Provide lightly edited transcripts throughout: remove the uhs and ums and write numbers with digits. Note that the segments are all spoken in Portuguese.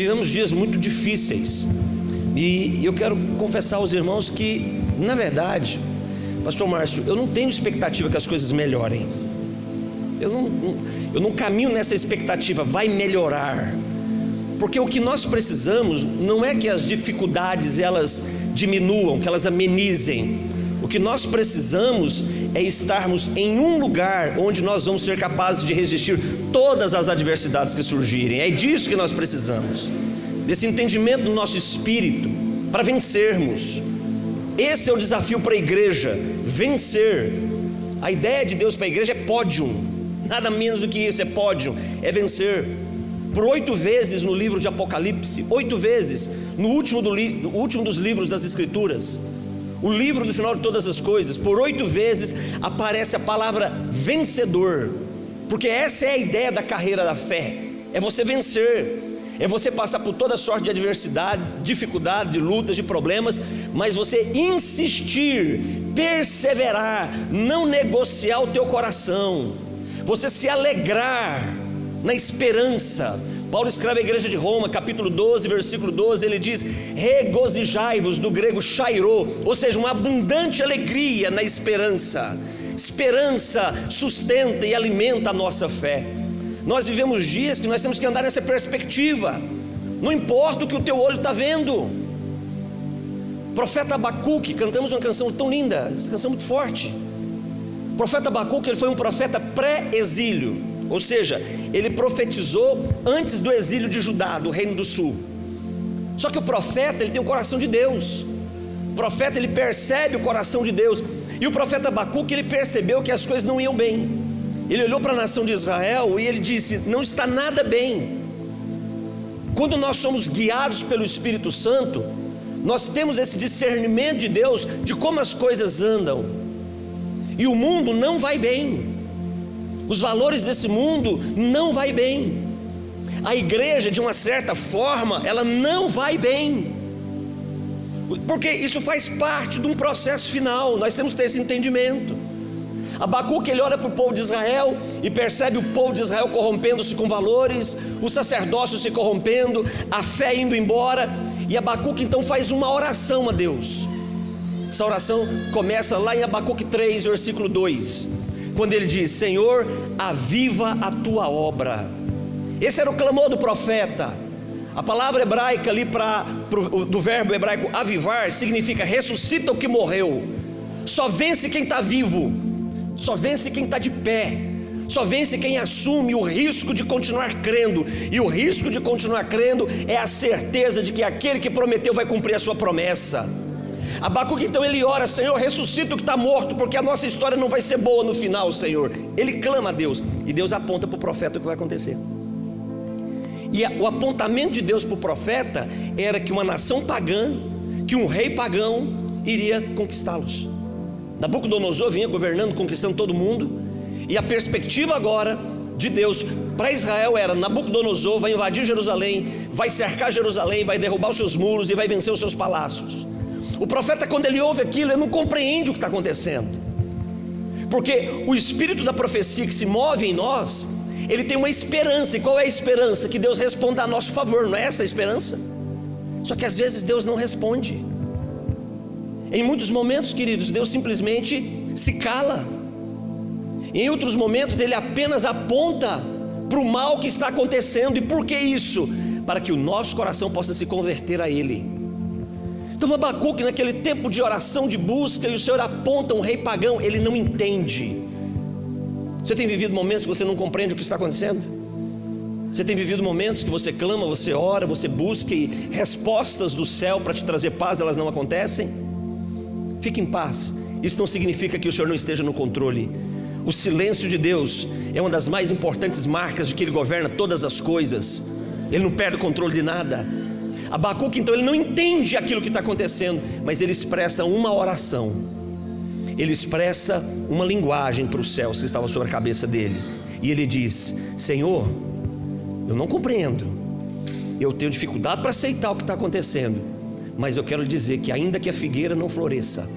Vivemos dias muito difíceis, e eu quero confessar aos irmãos que, na verdade, pastor Márcio, eu não tenho expectativa que as coisas melhorem. Eu não caminho nessa expectativa, vai melhorar. Porque o que nós precisamos não é que as dificuldades elas diminuam, que elas amenizem. O que nós precisamos é estarmos em um lugar onde nós vamos ser capazes de resistir todas as adversidades que surgirem. É disso que nós precisamos, desse entendimento do nosso espírito, para vencermos. Esse é o desafio para a igreja, vencer. A ideia de Deus para a igreja é pódium, nada menos do que isso, é pódium, é vencer. Por 8 vezes no livro de Apocalipse, 8 vezes no último dos livros das Escrituras, o livro do final de todas as coisas, por 8 vezes aparece a palavra vencedor, porque essa é a ideia da carreira da fé, é você vencer, é você passar por toda sorte de adversidade, dificuldade, de lutas, de problemas, mas você insistir, perseverar, não negociar o teu coração, você se alegrar na esperança. Paulo escreve à igreja de Roma, capítulo 12, versículo 12, ele diz: regozijai-vos, do grego chairo, ou seja, uma abundante alegria na esperança. Esperança sustenta e alimenta a nossa fé. Nós vivemos dias que nós temos que andar nessa perspectiva, não importa o que o teu olho está vendo. Profeta Abacuque, cantamos uma canção tão linda, essa canção é muito forte. O profeta Abacuque, ele foi um profeta pré-exílio, ou seja, ele profetizou antes do exílio de Judá, do reino do sul. Só que o profeta, ele tem o coração de Deus. O profeta, ele percebe o coração de Deus. E o profeta Abacuque, ele percebeu que as coisas não iam bem. Ele olhou para a nação de Israel e ele disse: não está nada bem. Quando nós somos guiados pelo Espírito Santo, nós temos esse discernimento de Deus, de como as coisas andam. E o mundo não vai bem, os valores desse mundo não vai bem, a igreja, de uma certa forma, ela não vai bem, porque isso faz parte de um processo final. Nós temos que ter esse entendimento. Abacuque, ele olha para o povo de Israel e percebe o povo de Israel corrompendo-se com valores, o sacerdócio se corrompendo, a fé indo embora, e Abacuque então faz uma oração a Deus. Essa oração começa lá em Abacuque 3, versículo 2, quando ele diz: Senhor, aviva a tua obra. Esse era o clamor do profeta. A palavra hebraica ali do verbo hebraico avivar significa ressuscita o que morreu. Só vence quem está vivo, só vence quem está de pé, só vence quem assume o risco de continuar crendo. E o risco de continuar crendo é a certeza de que aquele que prometeu vai cumprir a sua promessa. Abacuque então ele ora: Senhor, ressuscita o que está morto, porque a nossa história não vai ser boa no final, Senhor. Ele clama a Deus, e Deus aponta para o profeta o que vai acontecer. E o apontamento de Deus para o profeta era que uma nação pagã, que um rei pagão iria conquistá-los. Nabucodonosor vinha governando, conquistando todo mundo, e a perspectiva agora de Deus para Israel era: Nabucodonosor vai invadir Jerusalém, vai cercar Jerusalém, vai derrubar os seus muros e vai vencer os seus palácios. O profeta, quando ele ouve aquilo, ele não compreende o que está acontecendo, porque o espírito da profecia que se move em nós, ele tem uma esperança. E qual é a esperança? Que Deus responda a nosso favor, não é essa a esperança? Só que às vezes Deus não responde. Em muitos momentos, queridos, Deus simplesmente se cala. Em outros momentos Ele apenas aponta para o mal que está acontecendo. E por que isso? Para que o nosso coração possa se converter a Ele. Então Abacuque, naquele tempo de oração, de busca, e o Senhor aponta um rei pagão, ele não entende. Você tem vivido momentos que você não compreende o que está acontecendo? Você tem vivido momentos que você clama, você ora, você busca, e respostas do céu para te trazer paz, elas não acontecem? Fique em paz. Isso não significa que o Senhor não esteja no controle. O silêncio de Deus é uma das mais importantes marcas de que Ele governa todas as coisas. Ele não perde o controle de nada. Abacuque então ele não entende aquilo que está acontecendo, mas ele expressa uma oração. Ele expressa uma linguagem para os céus que estavam sobre a cabeça dele. E ele diz: Senhor, eu não compreendo, eu tenho dificuldade para aceitar o que está acontecendo, mas eu quero lhe dizer que ainda que a figueira não floresça,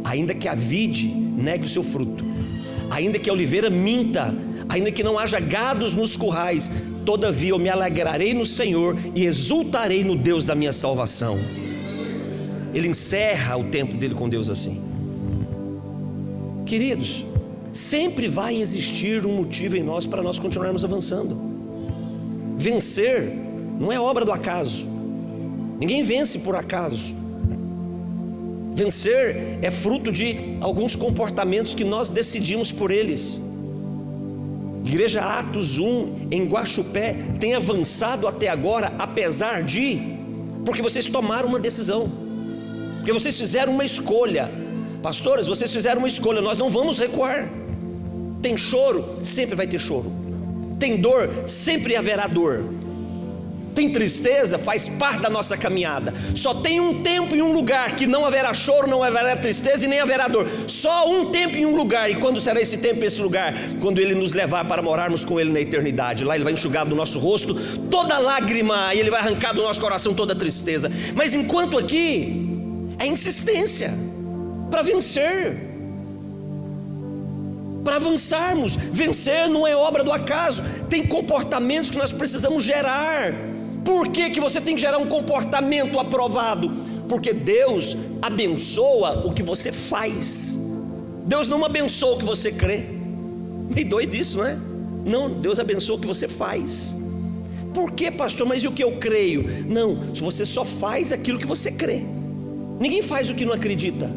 ainda que a vide negue o seu fruto, ainda que a oliveira minta, ainda que não haja gados nos currais, todavia eu me alegrarei no Senhor e exultarei no Deus da minha salvação. Ele encerra o tempo dele com Deus assim. Queridos, sempre vai existir um motivo em nós para nós continuarmos avançando. Vencer não é obra do acaso. Ninguém vence por acaso. Vencer é fruto de alguns comportamentos que nós decidimos por eles. Igreja Atos 1 em Guaxupé tem avançado até agora, apesar de, porque vocês tomaram uma decisão, porque vocês fizeram uma escolha. Pastores, vocês fizeram uma escolha, nós não vamos recuar. Tem choro? Sempre vai ter choro. Tem dor? Sempre haverá dor. Tem tristeza? Faz parte da nossa caminhada. Só tem um tempo e um lugar que não haverá choro, não haverá tristeza e nem haverá dor. Só um tempo e um lugar. E quando será esse tempo e esse lugar? Quando Ele nos levar para morarmos com Ele na eternidade. Lá Ele vai enxugar do nosso rosto toda lágrima e Ele vai arrancar do nosso coração toda tristeza. Mas enquanto aqui é insistência para vencer, para avançarmos. Vencer não é obra do acaso. Tem comportamentos que nós precisamos gerar. Por que você tem que gerar um comportamento aprovado? Porque Deus abençoa o que você faz. Deus não abençoa o que você crê. Meio doido isso, não é? Não, Deus abençoa o que você faz. Por que, pastor? Mas e o que eu creio? Não, você só faz aquilo que você crê. Ninguém faz o que não acredita.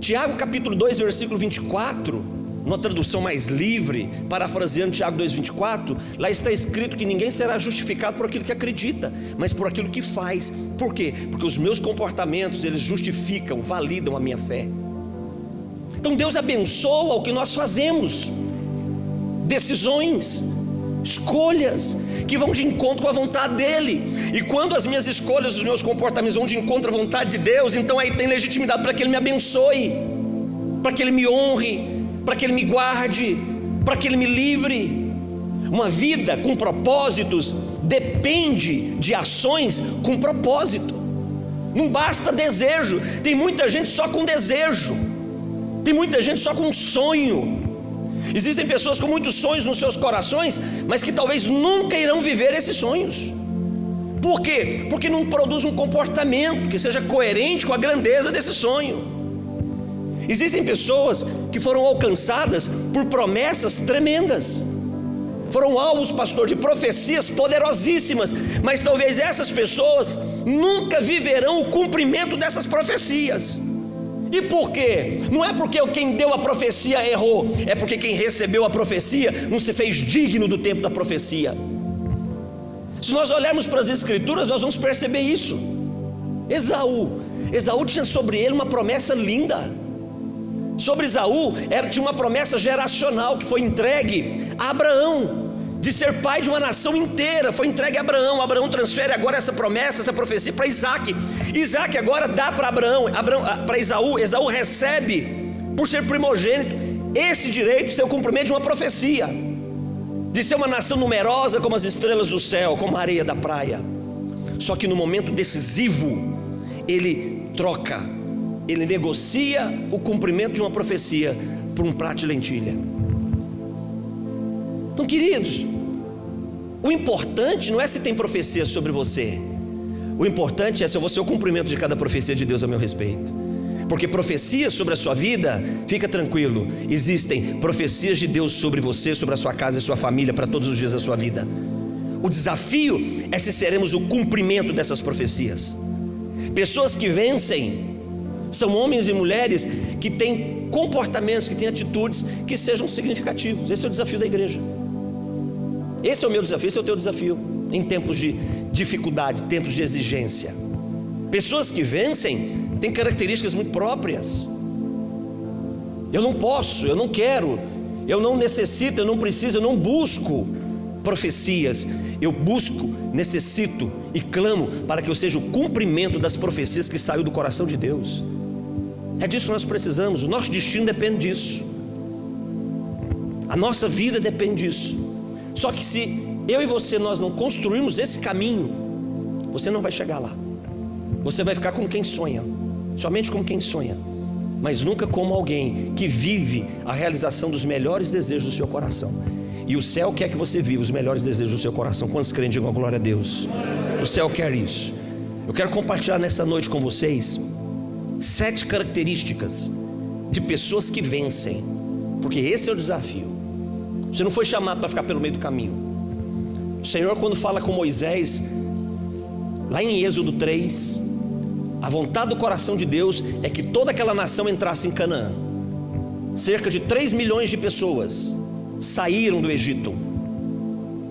Tiago capítulo 2 versículo 24, numa tradução mais livre, parafraseando Tiago 2,24, lá está escrito que ninguém será justificado por aquilo que acredita, mas por aquilo que faz. Por quê? Porque os meus comportamentos, eles justificam, validam a minha fé. Então Deus abençoa o que nós fazemos, decisões, escolhas que vão de encontro com a vontade dEle. E quando as minhas escolhas, os meus comportamentos vão de encontro à vontade de Deus, então aí tem legitimidade para que Ele me abençoe, para que Ele me honre, para que Ele me guarde, para que Ele me livre. Uma vida com propósitos depende de ações com propósito. Não basta desejo. Tem muita gente só com desejo, tem muita gente só com sonho. Existem pessoas com muitos sonhos nos seus corações, mas que talvez nunca irão viver esses sonhos. Por quê? Porque não produz um comportamento que seja coerente com a grandeza desse sonho. Existem pessoas que foram alcançadas por promessas tremendas, foram alvos, pastor, de profecias poderosíssimas, mas talvez essas pessoas nunca viverão o cumprimento dessas profecias. E por quê? Não é porque quem deu a profecia errou, é porque quem recebeu a profecia não se fez digno do tempo da profecia. Se nós olharmos para as escrituras, nós vamos perceber isso. Esaú tinha sobre ele uma promessa linda. Sobre Esaú tinha uma promessa geracional que foi entregue a Abraão, de ser pai de uma nação inteira. Foi entregue a Abraão. Abraão transfere agora essa promessa, essa profecia para Isaac. Isaac agora dá para para Esaú. Esaú recebe, por ser primogênito, esse direito de ser o cumprimento de uma profecia, de ser uma nação numerosa como as estrelas do céu, como a areia da praia. Só que no momento decisivo, ele troca, ele negocia o cumprimento de uma profecia por um prato de lentilha. Então, queridos, o importante não é se tem profecia sobre você. O importante é se eu vou ser o cumprimento de cada profecia de Deus a meu respeito. Porque profecias sobre a sua vida, fica tranquilo, existem profecias de Deus sobre você, sobre a sua casa e sua família, para todos os dias da sua vida. O desafio é se seremos o cumprimento dessas profecias. Pessoas que vencem são homens e mulheres que têm comportamentos, que têm atitudes que sejam significativos. Esse é o desafio da igreja. Esse é o meu desafio, esse é o teu desafio em tempos de dificuldade, tempos de exigência. Pessoas que vencem têm características muito próprias. Eu não posso, eu não quero, eu não necessito, eu não preciso, eu não busco profecias. Eu busco, necessito e clamo para que eu seja o cumprimento das profecias que saiu do coração de Deus. É disso que nós precisamos. O nosso destino depende disso, a nossa vida depende disso. Só que se eu e você, nós não construirmos esse caminho, você não vai chegar lá. Você vai ficar como quem sonha, somente como quem sonha, mas nunca como alguém que vive a realização dos melhores desejos do seu coração. E o céu quer que você viva os melhores desejos do seu coração. Quantos crentes digam glória a Deus? O céu quer isso. Eu quero compartilhar nessa noite com vocês 7 características de pessoas que vencem, porque esse é o desafio. Você não foi chamado para ficar pelo meio do caminho. O Senhor, quando fala com Moisés, lá em Êxodo 3, a vontade do coração de Deus é que toda aquela nação entrasse em Canaã. Cerca de 3 milhões de pessoas saíram do Egito.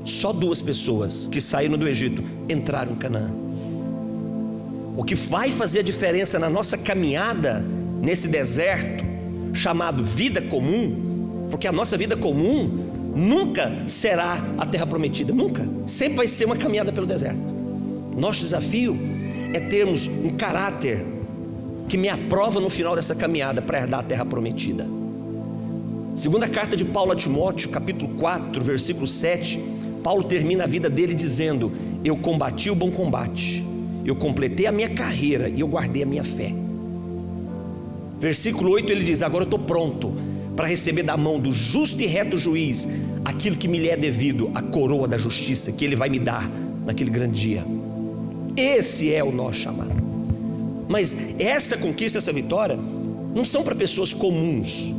Só 2 pessoas que saíram do Egito entraram em Canaã. O que vai fazer a diferença na nossa caminhada nesse deserto chamado vida comum, porque a nossa vida comum nunca será a terra prometida, nunca, sempre vai ser uma caminhada pelo deserto. Nosso desafio é termos um caráter que me aprova no final dessa caminhada para herdar a terra prometida. Segunda carta de Paulo a Timóteo, capítulo 4, versículo 7, Paulo termina a vida dele dizendo: eu combati o bom combate, eu completei a minha carreira e eu guardei a minha fé. Versículo 8 ele diz: agora eu estou pronto para receber da mão do justo e reto juiz aquilo que me lhe é devido, a coroa da justiça que ele vai me dar naquele grande dia. Esse é o nosso chamado. Mas essa conquista, essa vitória não são para pessoas comuns,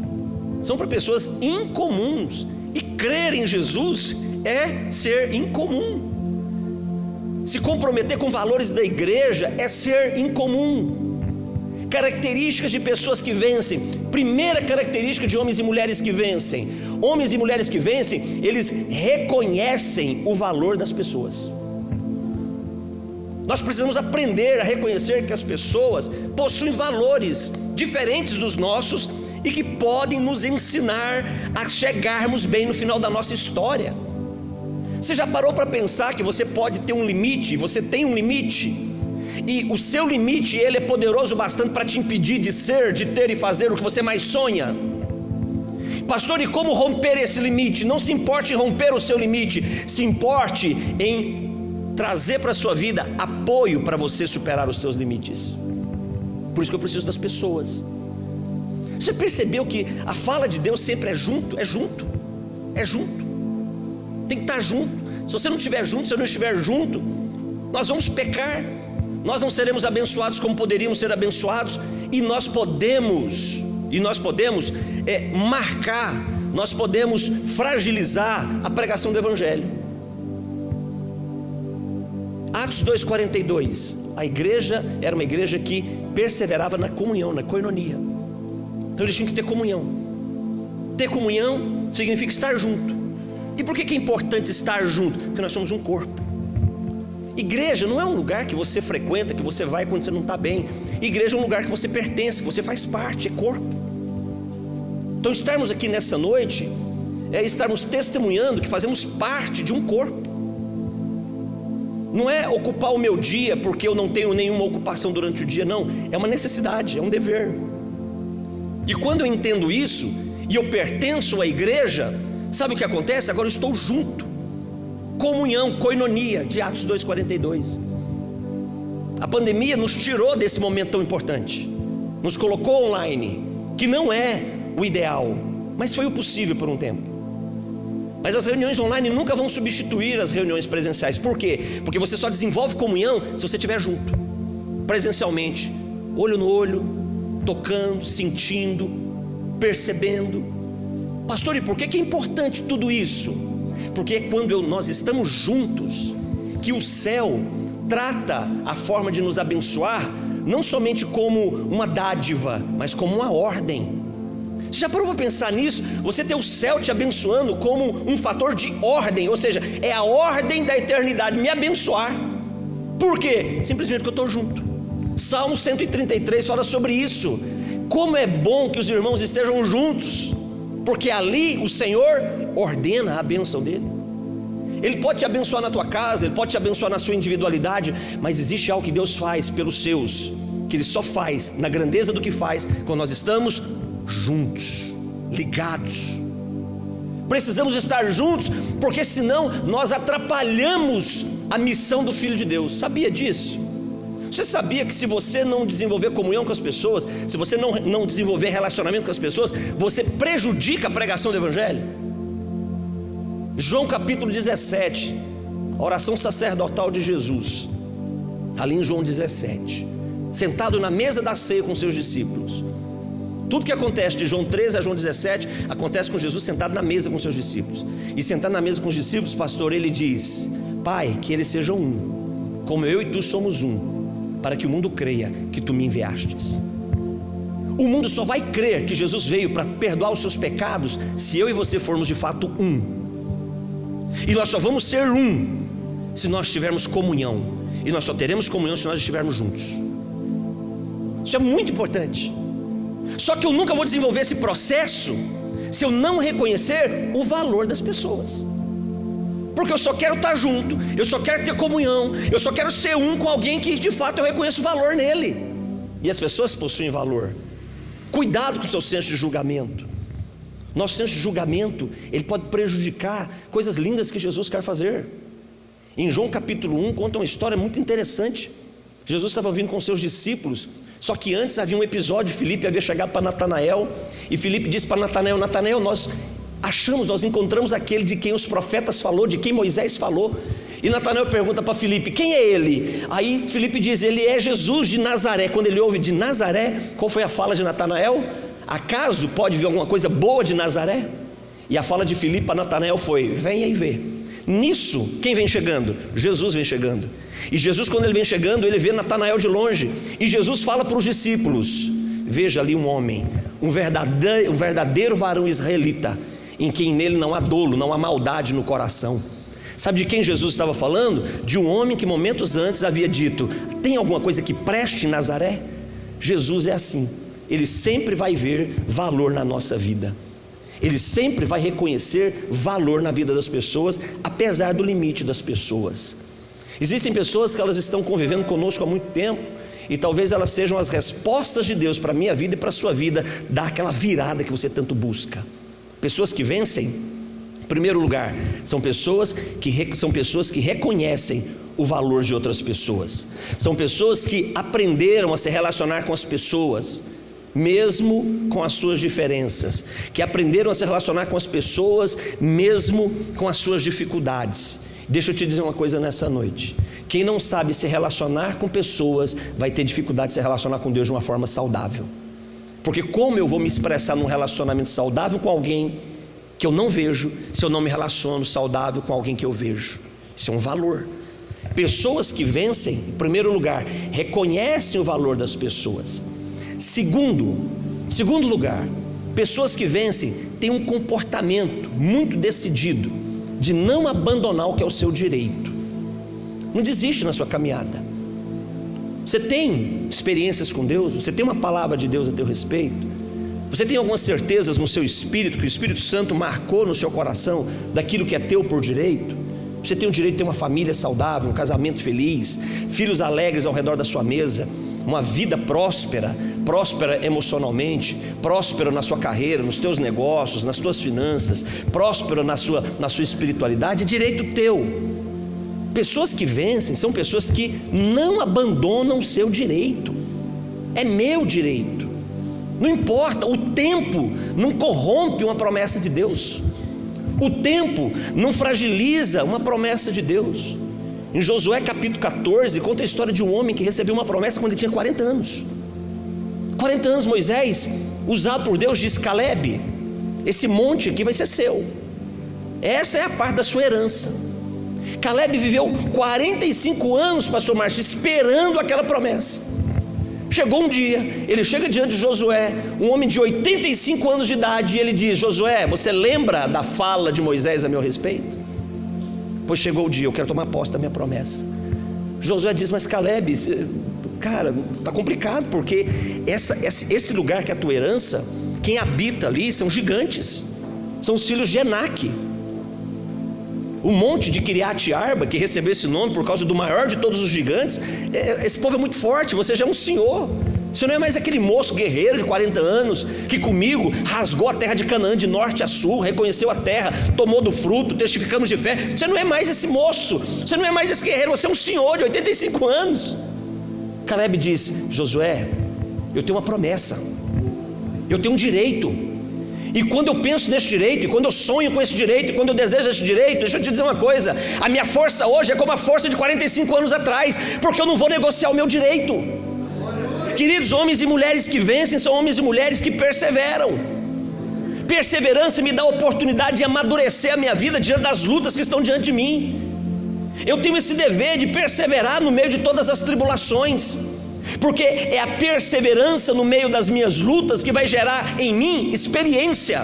são para pessoas incomuns. E crer em Jesus é ser incomum. Se comprometer com valores da igreja é ser incomum. Características de pessoas que vencem. Primeira característica de homens e mulheres que vencem: homens e mulheres que vencem, eles reconhecem o valor das pessoas. Nós precisamos aprender a reconhecer que as pessoas possuem valores diferentes dos nossos e que podem nos ensinar a chegarmos bem no final da nossa história. Você já parou para pensar que você pode ter um limite? Você tem um limite, e o seu limite, ele é poderoso bastante para te impedir de ser, de ter e fazer o que você mais sonha. Pastor, e como romper esse limite? Não se importe em romper o seu limite, se importe em trazer para a sua vida apoio para você superar os seus limites. Por isso que eu preciso das pessoas. Você percebeu que a fala de Deus sempre é junto? É junto, é junto. Tem que estar junto. Se você não estiver junto, se eu não estiver junto, nós vamos pecar. Nós não seremos abençoados como poderíamos ser abençoados. E nós podemos marcar, nós podemos fragilizar a pregação do Evangelho. Atos 2,42, a igreja era uma igreja que perseverava na comunhão, na koinonia. Então eles tinham que ter comunhão. Ter comunhão significa estar junto. E por que é importante estar junto? Porque nós somos um corpo. Igreja não é um lugar que você frequenta, que você vai quando você não está bem. Igreja é um lugar que você pertence, que você faz parte, é corpo. Então estarmos aqui nessa noite é estarmos testemunhando que fazemos parte de um corpo. Não é ocupar o meu dia porque eu não tenho nenhuma ocupação durante o dia, não. É uma necessidade, é um dever. E quando eu entendo isso e eu pertenço à igreja, sabe o que acontece? Agora eu estou junto. Comunhão, koinonia, de Atos 2,42. A pandemia nos tirou desse momento tão importante, nos colocou online, que não é o ideal, mas foi o possível por um tempo. Mas as reuniões online nunca vão substituir as reuniões presenciais. Por quê? Porque você só desenvolve comunhão se você estiver junto, presencialmente, olho no olho, tocando, sentindo, percebendo. Pastor, e por que é importante tudo isso? Porque é quando nós estamos juntos que o céu trata a forma de nos abençoar não somente como uma dádiva, mas como uma ordem. Você já parou para pensar nisso? Você tem o céu te abençoando como um fator de ordem, ou seja, é a ordem da eternidade me abençoar. Por quê? Simplesmente porque eu estou junto. Salmo 133 fala sobre isso. Como é bom que os irmãos estejam juntos, porque ali o Senhor ordena a bênção dele. Ele pode te abençoar na tua casa, ele pode te abençoar na sua individualidade, mas existe algo que Deus faz pelos seus, que Ele só faz na grandeza do que faz quando nós estamos juntos, ligados. Precisamos estar juntos, porque senão nós atrapalhamos a missão do Filho de Deus. Sabia disso? Você sabia que se você não desenvolver comunhão com as pessoas, se você não desenvolver relacionamento com as pessoas, você prejudica a pregação do Evangelho? João capítulo 17, a oração sacerdotal de Jesus, ali em João 17, sentado na mesa da ceia com seus discípulos. Tudo que acontece de João 13 a João 17 acontece com Jesus sentado na mesa com seus discípulos. E sentado na mesa com os discípulos, pastor, ele diz: Pai, que eles sejam um, como eu e tu somos um, para que o mundo creia que tu me enviastes. O mundo só vai crer que Jesus veio para perdoar os seus pecados se eu e você formos de fato um. E nós só vamos ser um se nós tivermos comunhão. E nós só teremos comunhão se nós estivermos juntos. Isso é muito importante. Só que eu nunca vou desenvolver esse processo se eu não reconhecer o valor das pessoas. Porque eu só quero estar junto, eu só quero ter comunhão, eu só quero ser um com alguém que de fato eu reconheço o valor nele. E as pessoas possuem valor. Cuidado com o seu senso de julgamento. Nosso senso de julgamento, ele pode prejudicar coisas lindas que Jesus quer fazer. Em João capítulo 1 conta uma história muito interessante. Jesus estava vindo com seus discípulos, só que antes havia um episódio. Filipe havia chegado para Natanael, e Filipe disse para Natanael: Natanael, nós encontramos aquele de quem os profetas falou, de quem Moisés falou. E Natanael pergunta para Filipe: quem é ele? Aí Filipe diz: ele é Jesus de Nazaré. Quando ele ouve de Nazaré, qual foi a fala de Natanael? Acaso pode vir alguma coisa boa de Nazaré? E a fala de Filipe para Natanael foi: venha e vê. Nisso, quem vem chegando? Jesus vem chegando. E Jesus, quando ele vem chegando, ele vê Natanael de longe, e Jesus fala para os discípulos: veja ali um homem, um verdadeiro varão israelita, em quem nele não há dolo, não há maldade no coração. Sabe de quem Jesus estava falando? De um homem que momentos antes havia dito: tem alguma coisa que preste em Nazaré? Jesus é assim, ele sempre vai ver valor na nossa vida. Ele sempre vai reconhecer valor na vida das pessoas, apesar do limite das pessoas. Existem pessoas que elas estão convivendo conosco há muito tempo, e talvez elas sejam as respostas de Deus para a minha vida e para a sua vida, dar aquela virada que você tanto busca. Pessoas que vencem, em primeiro lugar, são pessoas que reconhecem o valor de outras pessoas. São pessoas que aprenderam a se relacionar com as pessoas, mesmo com as suas diferenças, que aprenderam a se relacionar com as pessoas, mesmo com as suas dificuldades. Deixa eu te dizer uma coisa nessa noite: quem não sabe se relacionar com pessoas, vai ter dificuldade de se relacionar com Deus de uma forma saudável. Porque como eu vou me expressar num relacionamento saudável com alguém que eu não vejo, se eu não me relaciono saudável com alguém que eu vejo? Isso é um valor. Pessoas que vencem, em primeiro lugar, reconhecem o valor das pessoas. Segundo lugar, pessoas que vencem têm um comportamento muito decidido de não abandonar o que é o seu direito. Não desiste na sua caminhada. Você tem experiências com Deus? Você tem uma palavra de Deus a teu respeito? Você tem algumas certezas no seu espírito, que o Espírito Santo marcou no seu coração, daquilo que é teu por direito? Você tem o direito de ter uma família saudável, um casamento feliz, filhos alegres ao redor da sua mesa, uma vida próspera emocionalmente, próspera na sua carreira, nos teus negócios, nas tuas finanças, próspera na sua espiritualidade. É direito teu. Pessoas que vencem são pessoas que não abandonam o seu direito. É meu direito. Não importa, o tempo não corrompe uma promessa de Deus. O tempo não fragiliza uma promessa de Deus. Em Josué capítulo 14, conta a história de um homem que recebeu uma promessa quando ele tinha 40 anos. 40 anos, Moisés, usado por Deus, disse: Caleb, esse monte aqui vai ser seu. Essa é a parte da sua herança. Caleb viveu 45 anos, pastor Márcio, esperando aquela promessa. Chegou um dia, ele chega diante de Josué, um homem de 85 anos de idade, e ele diz: Josué, você lembra da fala de Moisés a meu respeito? Pois chegou o dia, eu quero tomar posse da minha promessa. Josué diz: mas Caleb, cara, está complicado, porque esse lugar que é a tua herança, quem habita ali são gigantes, são os filhos de Enaque. O monte de Kiriat Arba, que recebeu esse nome por causa do maior de todos os gigantes, esse povo é muito forte, você já é um senhor. Você não é mais aquele moço guerreiro de 40 anos, que comigo rasgou a terra de Canaã de norte a sul, reconheceu a terra, tomou do fruto, testificamos de fé. Você não é mais esse moço, você não é mais esse guerreiro, você é um senhor de 85 anos. Caleb diz: Josué, eu tenho uma promessa, eu tenho um direito, E quando eu penso nesse direito, e quando eu sonho com esse direito, e quando eu desejo esse direito, deixa eu te dizer uma coisa: a minha força hoje é como a força de 45 anos atrás, porque eu não vou negociar o meu direito. Queridos, homens e mulheres que vencem são homens e mulheres que perseveram. Perseverança me dá a oportunidade de amadurecer a minha vida diante das lutas que estão diante de mim. Eu tenho esse dever de perseverar no meio de todas as tribulações, porque é a perseverança no meio das minhas lutas que vai gerar em mim experiência,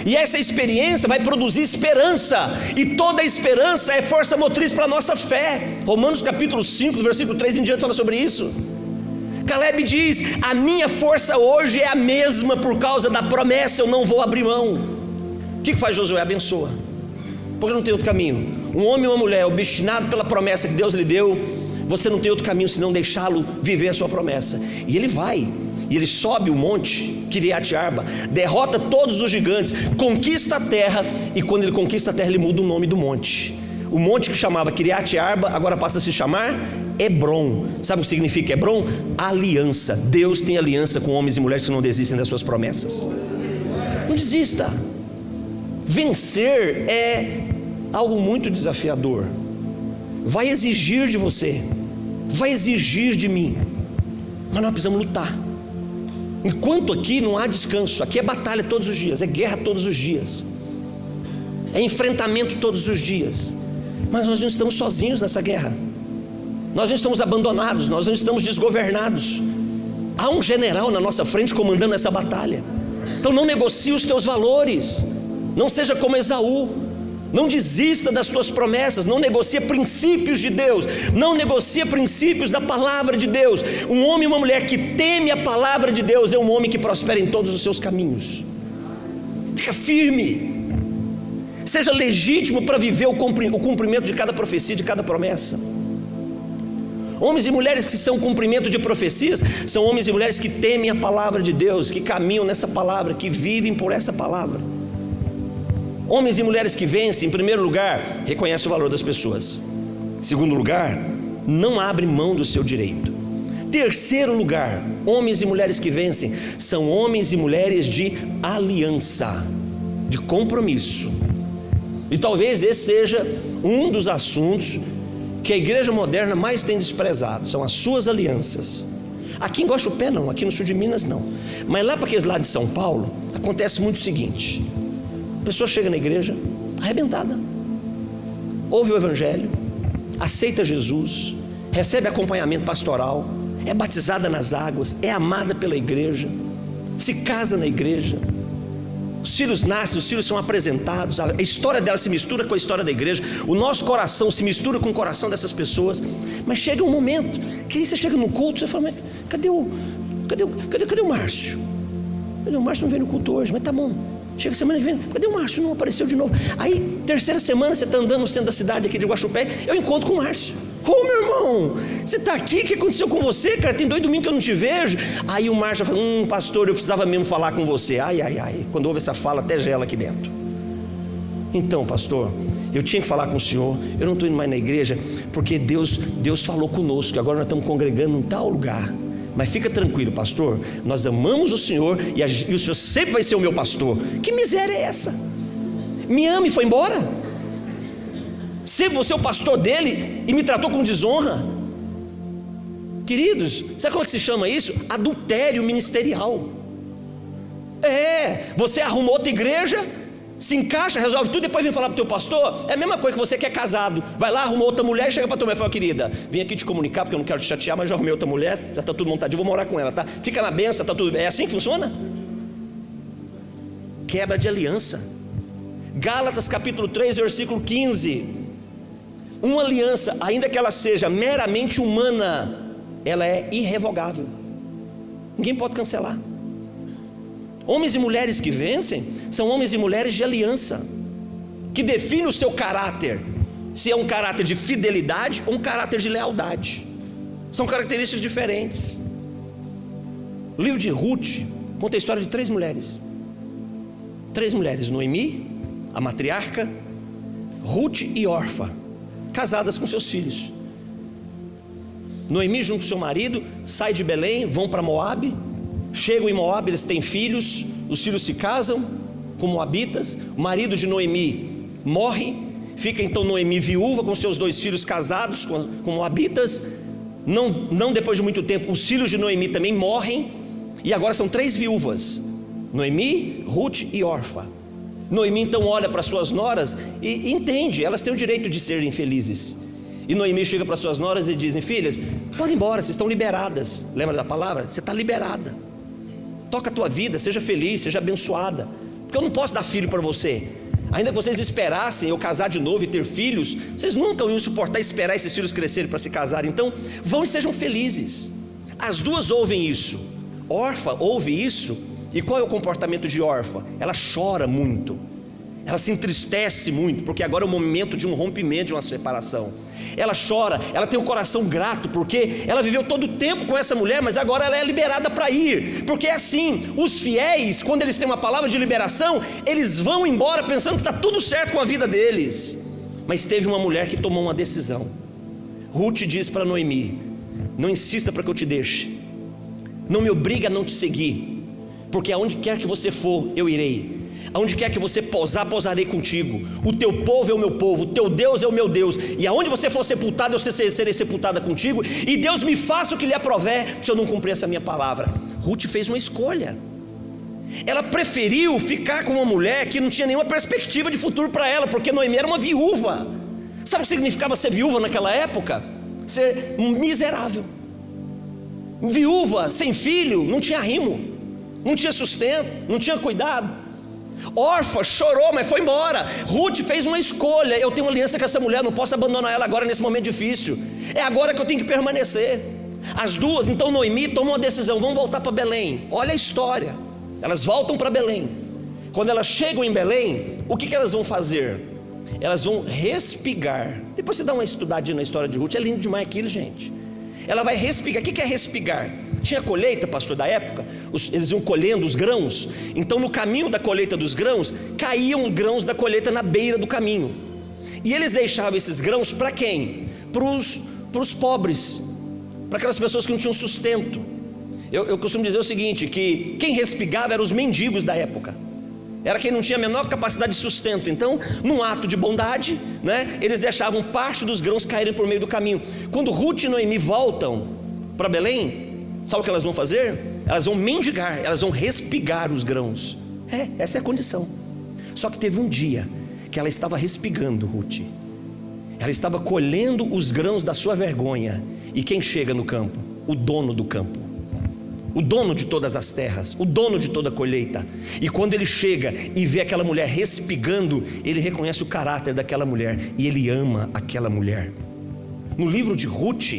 e essa experiência vai produzir esperança, e toda esperança é força motriz para a nossa fé. Romanos capítulo 5, do versículo 3 em diante fala sobre isso. Caleb diz: a minha força hoje é a mesma por causa da promessa, eu não vou abrir mão. O que faz Josué? Abençoa, porque não tem outro caminho. Um homem e uma mulher obstinado pela promessa que Deus lhe deu, você não tem outro caminho senão deixá-lo viver a sua promessa. E ele vai, e ele sobe o monte Kiriat Arba, derrota todos os gigantes, conquista a terra, e quando ele conquista a terra, ele muda o nome do monte. O monte que chamava Kiriat Arba agora passa a se chamar Hebron. Sabe o que significa Hebron? Aliança. Deus tem aliança com homens e mulheres que não desistem das suas promessas. Não desista. Vencer é algo muito desafiador. Vai exigir de você, vai exigir de mim, mas nós precisamos lutar. Enquanto aqui não há descanso, aqui é batalha todos os dias, é guerra todos os dias, é enfrentamento todos os dias, mas nós não estamos sozinhos nessa guerra, nós não estamos abandonados, nós não estamos desgovernados. Há um general na nossa frente comandando essa batalha. Então não negocie os teus valores, não seja como Esaú. Não desista das tuas promessas, não negocie princípios de Deus, não negocie princípios da palavra de Deus. Um homem e uma mulher que teme a palavra de Deus é um homem que prospera em todos os seus caminhos. Fica firme, seja legítimo para viver o cumprimento de cada profecia, de cada promessa. Homens e mulheres que são cumprimento de profecias são homens e mulheres que temem a palavra de Deus, que caminham nessa palavra, que vivem por essa palavra. Homens e mulheres que vencem, em primeiro lugar, reconhecem o valor das pessoas. Em segundo lugar, não abre mão do seu direito. Terceiro lugar, homens e mulheres que vencem são homens e mulheres de aliança, de compromisso. E talvez esse seja um dos assuntos que a igreja moderna mais tem desprezado, são as suas alianças. Aqui em Guaxupé não, aqui no sul de Minas não, mas lá para aqueles lados de São Paulo, acontece muito o seguinte: a pessoa chega na igreja arrebentada, ouve o evangelho, aceita Jesus, recebe acompanhamento pastoral, é batizada nas águas, é amada pela igreja, se casa na igreja, os filhos nascem, os filhos são apresentados, a história dela se mistura com a história da igreja, o nosso coração se mistura com o coração dessas pessoas. Mas chega um momento que aí você chega no culto, você fala: mas cadê o Márcio? Cadê o Márcio? Não veio no culto hoje, mas tá bom. Chega a semana que vem, cadê o Márcio? Não apareceu de novo. Aí, terceira semana, você está andando no centro da cidade aqui de Guaxupé, eu encontro com o Márcio. Ô meu irmão, você está aqui? O que aconteceu com você, cara? Tem 2 domingos que eu não te vejo. Aí o Márcio fala: pastor, eu precisava mesmo falar com você. Ai. Quando ouve essa fala, até gela aqui dentro. Então, pastor, eu tinha que falar com o senhor. Eu não estou indo mais na igreja, porque Deus falou conosco, agora nós estamos congregando em tal lugar. Mas fica tranquilo, pastor, nós amamos o Senhor e o Senhor sempre vai ser o meu pastor. Que miséria é essa? Me ama e foi embora? Sempre você é o pastor dele e me tratou com desonra? Queridos, sabe como é que se chama isso? Adultério ministerial. Você arruma outra igreja, se encaixa, resolve tudo, depois vem falar para o teu pastor. É a mesma coisa que você que é casado, vai lá, arruma outra mulher, chega para a tua mulher e fala: querida, vim aqui te comunicar porque eu não quero te chatear, mas já arrumei outra mulher, já está tudo montadinho, vou morar com ela, tá? Fica na benção, está tudo bem. É assim que funciona? Quebra de aliança. Gálatas capítulo 3, versículo 15. Uma aliança, ainda que ela seja meramente humana, ela é irrevogável, ninguém pode cancelar. Homens e mulheres que vencem são homens e mulheres de aliança, que definem o seu caráter, se é um caráter de fidelidade ou um caráter de lealdade. São características diferentes. O livro de Ruth conta a história de 3 mulheres. 3 mulheres: Noemi, a matriarca, Ruth e Orfa, casadas com seus filhos. Noemi junto com seu marido sai de Belém, vão para Moabe. Chegam em Moabe, eles têm filhos, os filhos se casam, com moabitas. O marido de Noemi morre, fica então Noemi viúva com seus 2 filhos casados com moabitas. Não depois de muito tempo, os filhos de Noemi também morrem, e agora são 3 viúvas: Noemi, Ruth e Orfa. Noemi então olha para suas noras e entende, elas têm o direito de serem felizes. E Noemi chega para suas noras e dizem: filhas, podem ir embora, vocês estão liberadas. Lembra da palavra? Você está liberada. Toca a tua vida, seja feliz, seja abençoada. Porque eu não posso dar filho para você. Ainda que vocês esperassem eu casar de novo e ter filhos, vocês nunca iam suportar esperar esses filhos crescerem para se casarem. Então vão e sejam felizes. As duas ouvem isso. Orfa ouve isso. E qual é o comportamento de Orfa? Ela chora muito, ela se entristece muito, porque agora é o momento de um rompimento, de uma separação. Ela chora, ela tem um coração grato, porque ela viveu todo o tempo com essa mulher, mas agora ela é liberada para ir. Porque é assim, os fiéis, quando eles têm uma palavra de liberação, eles vão embora pensando que está tudo certo com a vida deles. Mas teve uma mulher que tomou uma decisão. Ruth diz para Noemi: não insista para que eu te deixe, não me obriga a não te seguir, porque aonde quer que você for, eu irei. Aonde quer que você pousar, pousarei contigo. O teu povo é o meu povo, o teu Deus é o meu Deus. E aonde você for sepultado, eu serei sepultada contigo. E Deus me faça o que lhe aprover, se eu não cumprir essa minha palavra. Ruth fez uma escolha. Ela preferiu ficar com uma mulher que não tinha nenhuma perspectiva de futuro para ela, porque Noemi era uma viúva. Sabe o que significava ser viúva naquela época? Ser miserável. Viúva, sem filho, não tinha arrimo, não tinha sustento, não tinha cuidado. Orfa chorou, mas foi embora. Ruth fez uma escolha: eu tenho uma aliança com essa mulher, não posso abandonar ela agora nesse momento difícil. É agora que eu tenho que permanecer. As duas, então Noemi tomou uma decisão: vamos voltar para Belém. Olha a história. Elas voltam para Belém. Quando elas chegam em Belém, o que elas vão fazer? Elas vão respigar. Depois você dá uma estudadinha na história de Ruth, é lindo demais aquilo, gente. Ela vai respigar. O que é respigar? Tinha colheita, pastor, da época. Eles iam colhendo os grãos. Então no caminho da colheita dos grãos, caíam grãos da colheita na beira do caminho. E eles deixavam esses grãos para quem? Para os pobres, para aquelas pessoas que não tinham sustento. Eu costumo dizer o seguinte, que quem respigava eram os mendigos da época. Era quem não tinha a menor capacidade de sustento. Então, num ato de bondade, eles deixavam parte dos grãos caírem por meio do caminho. Quando Ruth e Noemi voltam para Belém, sabe o que elas vão fazer? Elas vão mendigar, elas vão respigar os grãos. Essa é a condição. Só que teve um dia que ela estava respigando, Ruth. Ela estava colhendo os grãos da sua vergonha. E quem chega no campo? O dono do campo, o dono de todas as terras, o dono de toda a colheita. E quando ele chega e vê aquela mulher respigando, ele reconhece o caráter daquela mulher e ele ama aquela mulher. No livro de Ruth,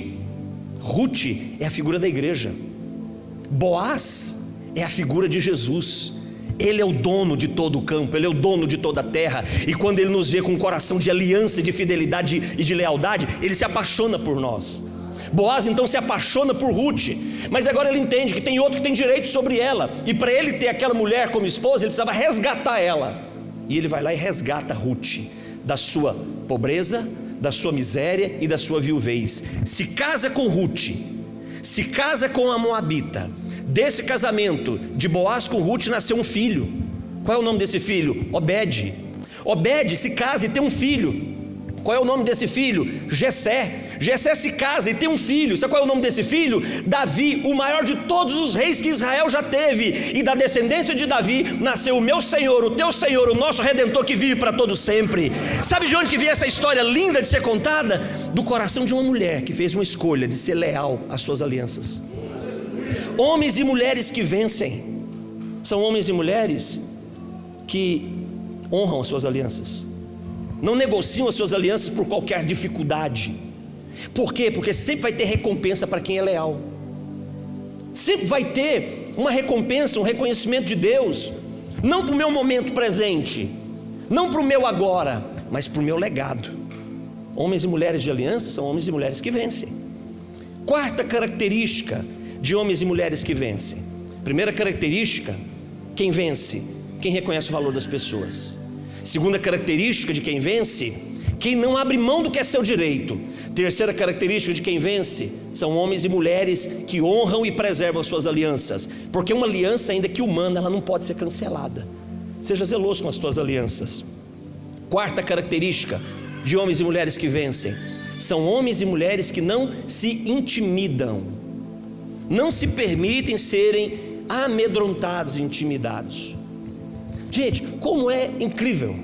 Ruth é a figura da igreja. Boaz é a figura de Jesus. Ele é o dono de todo o campo, ele é o dono de toda a terra. E quando ele nos vê com um coração de aliança, de fidelidade e de lealdade, ele se apaixona por nós. Boaz então se apaixona por Ruth, mas agora ele entende que tem outro que tem direito sobre ela, e para ele ter aquela mulher como esposa, ele precisava resgatar ela. E ele vai lá e resgata Ruth da sua pobreza, da sua miséria e da sua viuvez. Se casa com Ruth, se casa com a moabita. Desse casamento de Boaz com Ruth nasceu um filho. Qual é o nome desse filho? Obed. Obed se casa e tem um filho. Qual é o nome desse filho? Jessé. Jessé se casa e tem um filho. Sabe qual é o nome desse filho? Davi, o maior de todos os reis que Israel já teve. E da descendência de Davi nasceu o meu Senhor, o teu Senhor, o nosso Redentor que vive para todo sempre. Sabe de onde que vem essa história linda de ser contada? Do coração de uma mulher que fez uma escolha de ser leal às suas alianças. Homens e mulheres que vencem são homens e mulheres que honram as suas alianças, não negociam as suas alianças por qualquer dificuldade. Por quê? Porque sempre vai ter recompensa para quem é leal. Sempre vai ter uma recompensa, um reconhecimento de Deus. Não para o meu momento presente, não para o meu agora, mas para o meu legado. Homens e mulheres de aliança são homens e mulheres que vencem. Quarta característica de homens e mulheres que vencem. Primeira característica: quem vence, quem reconhece o valor das pessoas. Segunda característica de quem vence: quem não abre mão do que é seu direito. Terceira característica de quem vence: são homens e mulheres que honram e preservam suas alianças. Porque uma aliança, ainda que humana, ela não pode ser cancelada. Seja zeloso com as tuas alianças. Quarta característica de homens e mulheres que vencem: são homens e mulheres que não se intimidam, não se permitem serem amedrontados e intimidados. Gente, como é incrível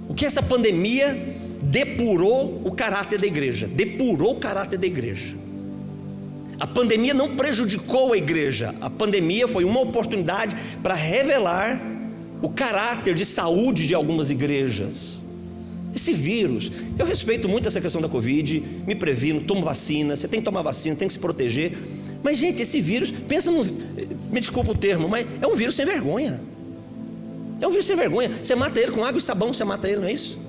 o que essa pandemia depurou o caráter da igreja. Depurou o caráter da igreja. A pandemia não prejudicou a igreja. A pandemia foi uma oportunidade para revelar o caráter de saúde de algumas igrejas. Esse vírus, eu respeito muito essa questão da Covid, me previno, tomo vacina, você tem que tomar vacina, tem que se proteger. Mas gente, esse vírus, pensa no, me desculpa o termo, mas é um vírus sem vergonha. É um vírus sem vergonha. Você mata ele com água e sabão, você mata ele, não é isso?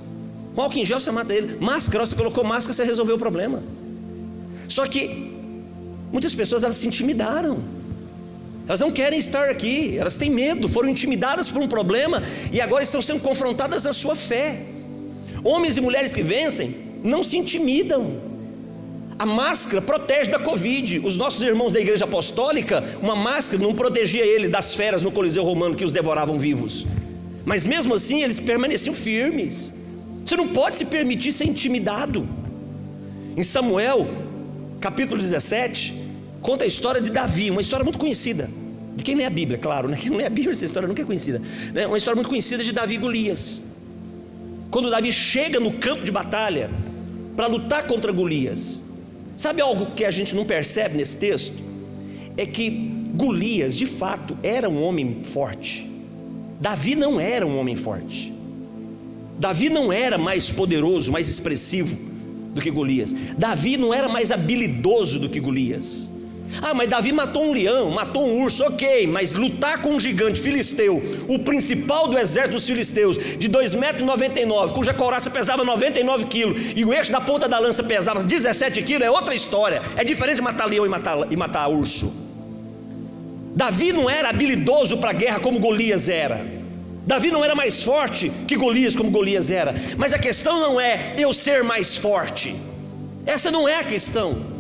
Com álcool em gel você mata ele. Máscara, você colocou máscara, você resolveu o problema. Só que muitas pessoas, elas se intimidaram. Elas não querem estar aqui, elas têm medo, foram intimidadas por um problema e agora estão sendo confrontadas na sua fé. Homens e mulheres que vencem não se intimidam. A máscara protege da Covid. Os nossos irmãos da igreja apostólica, uma máscara não protegia eles das feras no Coliseu Romano que os devoravam vivos, mas mesmo assim eles permaneciam firmes. Você não pode se permitir ser intimidado. Em Samuel capítulo 17 conta a história de Davi, uma história muito conhecida de quem lê a Bíblia, claro, né? Quem não lê a Bíblia, essa história nunca é conhecida, né? Uma história muito conhecida de Davi e Golias. Quando Davi chega no campo de batalha para lutar contra Golias, sabe algo que a gente não percebe nesse texto? É que Golias de fato era um homem forte. Davi não era um homem forte. Davi não era mais poderoso, mais expressivo do que Golias. Davi não era mais habilidoso do que Golias. Ah, mas Davi matou um leão, matou um urso, ok, mas lutar com um gigante filisteu, o principal do exército dos filisteus, de 2,99 m, cuja couraça pesava 99 kg e o eixo da ponta da lança pesava 17 kg, é outra história. É diferente de matar leão e matar urso. Davi não era habilidoso para a guerra como Golias era. Davi não era mais forte que Golias como Golias era. Mas a questão não é eu ser mais forte. Essa não é a questão.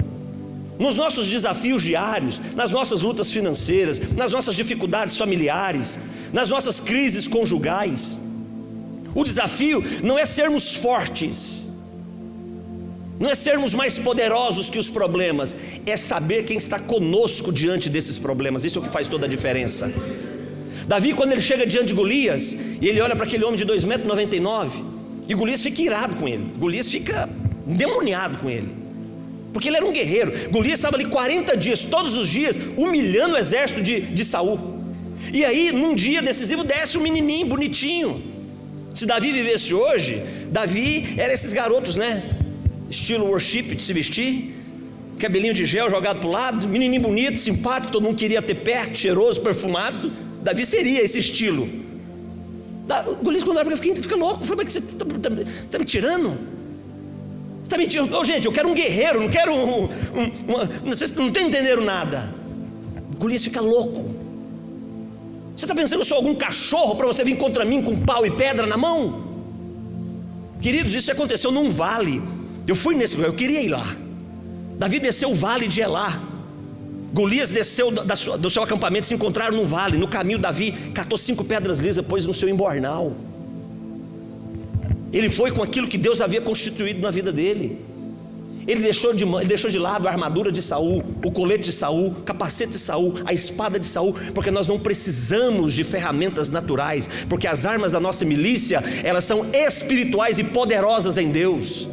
Nos nossos desafios diários, nas nossas lutas financeiras, nas nossas dificuldades familiares, nas nossas crises conjugais, o desafio não é sermos fortes, não é sermos mais poderosos que os problemas, é saber quem está conosco diante desses problemas. Isso é o que faz toda a diferença. Davi, quando ele chega diante de Golias e ele olha para aquele homem de 2,99 m, e Golias fica irado com ele, Golias fica endemoniado com ele, porque ele era um guerreiro. Golias estava ali 40 dias, todos os dias, humilhando o exército de Saul. E aí, num dia decisivo, desce um menininho bonitinho. Se Davi vivesse hoje, Davi era esses garotos, né? Estilo worship, de se vestir, cabelinho de gel jogado para o lado, menininho bonito, simpático, todo mundo queria ter perto, cheiroso, perfumado. Davi seria esse estilo. Golias, quando olha, fica louco. Fala, mas você está me tirando? Está mentindo? Oh, gente, eu quero um guerreiro, não quero vocês não estão entendendo nada. Golias fica louco. Você está pensando que eu sou algum cachorro para você vir contra mim com pau e pedra na mão? Queridos, isso aconteceu num vale. Eu fui nesse lugar, eu queria ir lá. Davi desceu o vale de Elá. Golias desceu do seu acampamento, se encontraram num vale. No caminho, Davi catou 5 pedras lisas, pôs no seu embornal. Ele foi com aquilo que Deus havia constituído na vida dele. Ele deixou de lado a armadura de Saul, o colete de Saul, o capacete de Saul, a espada de Saul, porque nós não precisamos de ferramentas naturais, porque as armas da nossa milícia, elas são espirituais e poderosas em Deus.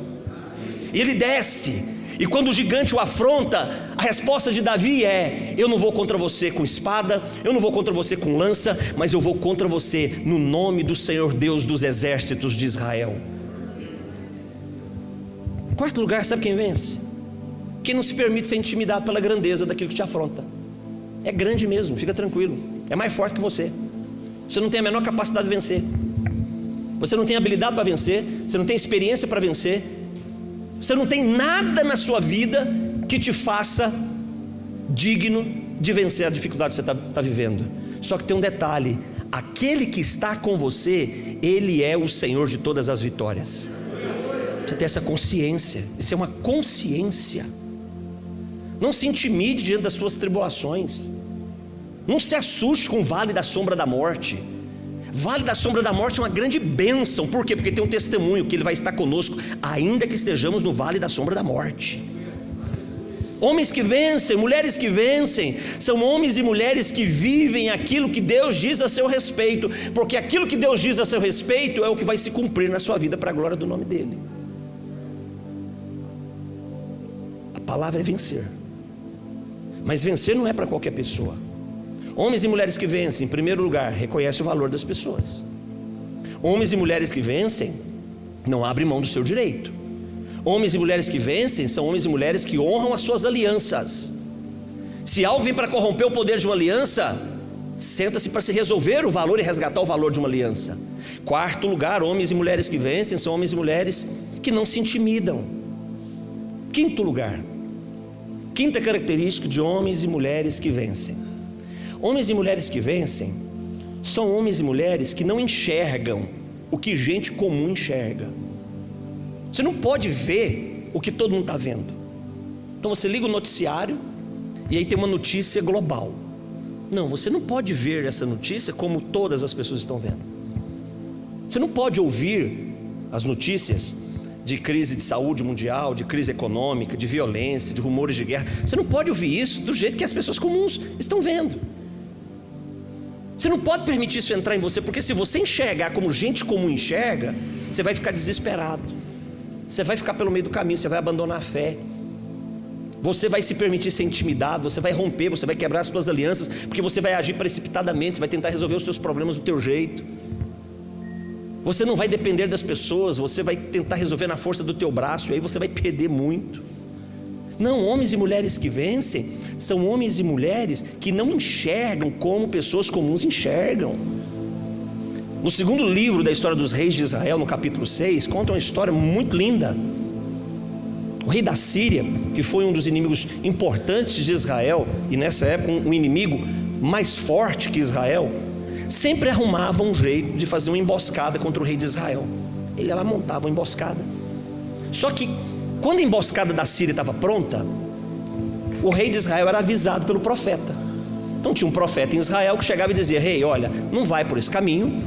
E ele desce, e quando o gigante o afronta, a resposta de Davi é: eu não vou contra você com espada, eu não vou contra você com lança, mas eu vou contra você no nome do Senhor Deus dos exércitos de Israel. Quarto lugar, sabe quem vence? Quem não se permite ser intimidado pela grandeza daquilo que te afronta. É grande mesmo, fica tranquilo, é mais forte que você. Você não tem a menor capacidade de vencer, você não tem habilidade para vencer, você não tem experiência para vencer, você não tem nada na sua vida que te faça digno de vencer a dificuldade que você está vivendo. Só que tem um detalhe: aquele que está com você, Ele é o Senhor de todas as vitórias. Você tem essa consciência, isso é uma consciência. Não se intimide diante das suas tribulações, não se assuste com o vale da sombra da morte. Vale da sombra da morte é uma grande bênção. Por quê? Porque tem um testemunho que Ele vai estar conosco, ainda que estejamos no vale da sombra da morte. Homens que vencem, mulheres que vencem, são homens e mulheres que vivem aquilo que Deus diz a seu respeito, porque aquilo que Deus diz a seu respeito é o que vai se cumprir na sua vida para a glória do nome dEle. A palavra é vencer, mas vencer não é para qualquer pessoa. Homens e mulheres que vencem, em primeiro lugar, reconhecem o valor das pessoas. Homens e mulheres que vencem não abrem mão do seu direito. Homens e mulheres que vencem são homens e mulheres que honram as suas alianças. Se algo vem para corromper o poder de uma aliança, senta-se para se resolver o valor e resgatar o valor de uma aliança. Quarto lugar, homens e mulheres que vencem são homens e mulheres que não se intimidam. Quinto lugar, quinta característica de homens e mulheres que vencem: homens e mulheres que vencem são homens e mulheres que não enxergam o que gente comum enxerga. Você não pode ver o que todo mundo está vendo. Então você liga o noticiário e aí tem uma notícia global. Não, você não pode ver essa notícia como todas as pessoas estão vendo. Você não pode ouvir as notícias de crise de saúde mundial, de crise econômica, de violência, de rumores de guerra. Você não pode ouvir isso do jeito que as pessoas comuns estão vendo. Você não pode permitir isso entrar em você, porque se você enxergar como gente comum enxerga, você vai ficar desesperado, você vai ficar pelo meio do caminho, você vai abandonar a fé, você vai se permitir ser intimidado, você vai romper, você vai quebrar as suas alianças, porque você vai agir precipitadamente, você vai tentar resolver os seus problemas do teu jeito. Você não vai depender das pessoas, você vai tentar resolver na força do teu braço, e aí você vai perder muito. Não, homens e mulheres que vencem são homens e mulheres que não enxergam como pessoas comuns enxergam. No segundo livro da história dos reis de Israel, no capítulo 6, conta uma história muito linda. O rei da Síria, que foi um dos inimigos importantes de Israel, e nessa época um inimigo mais forte que Israel, sempre arrumava um jeito de fazer uma emboscada contra o rei de Israel. Ele lá montava uma emboscada. Só que quando a emboscada da Síria estava pronta, o rei de Israel era avisado pelo profeta. Então tinha um profeta em Israel que chegava e dizia: rei, olha, não vai por esse caminho,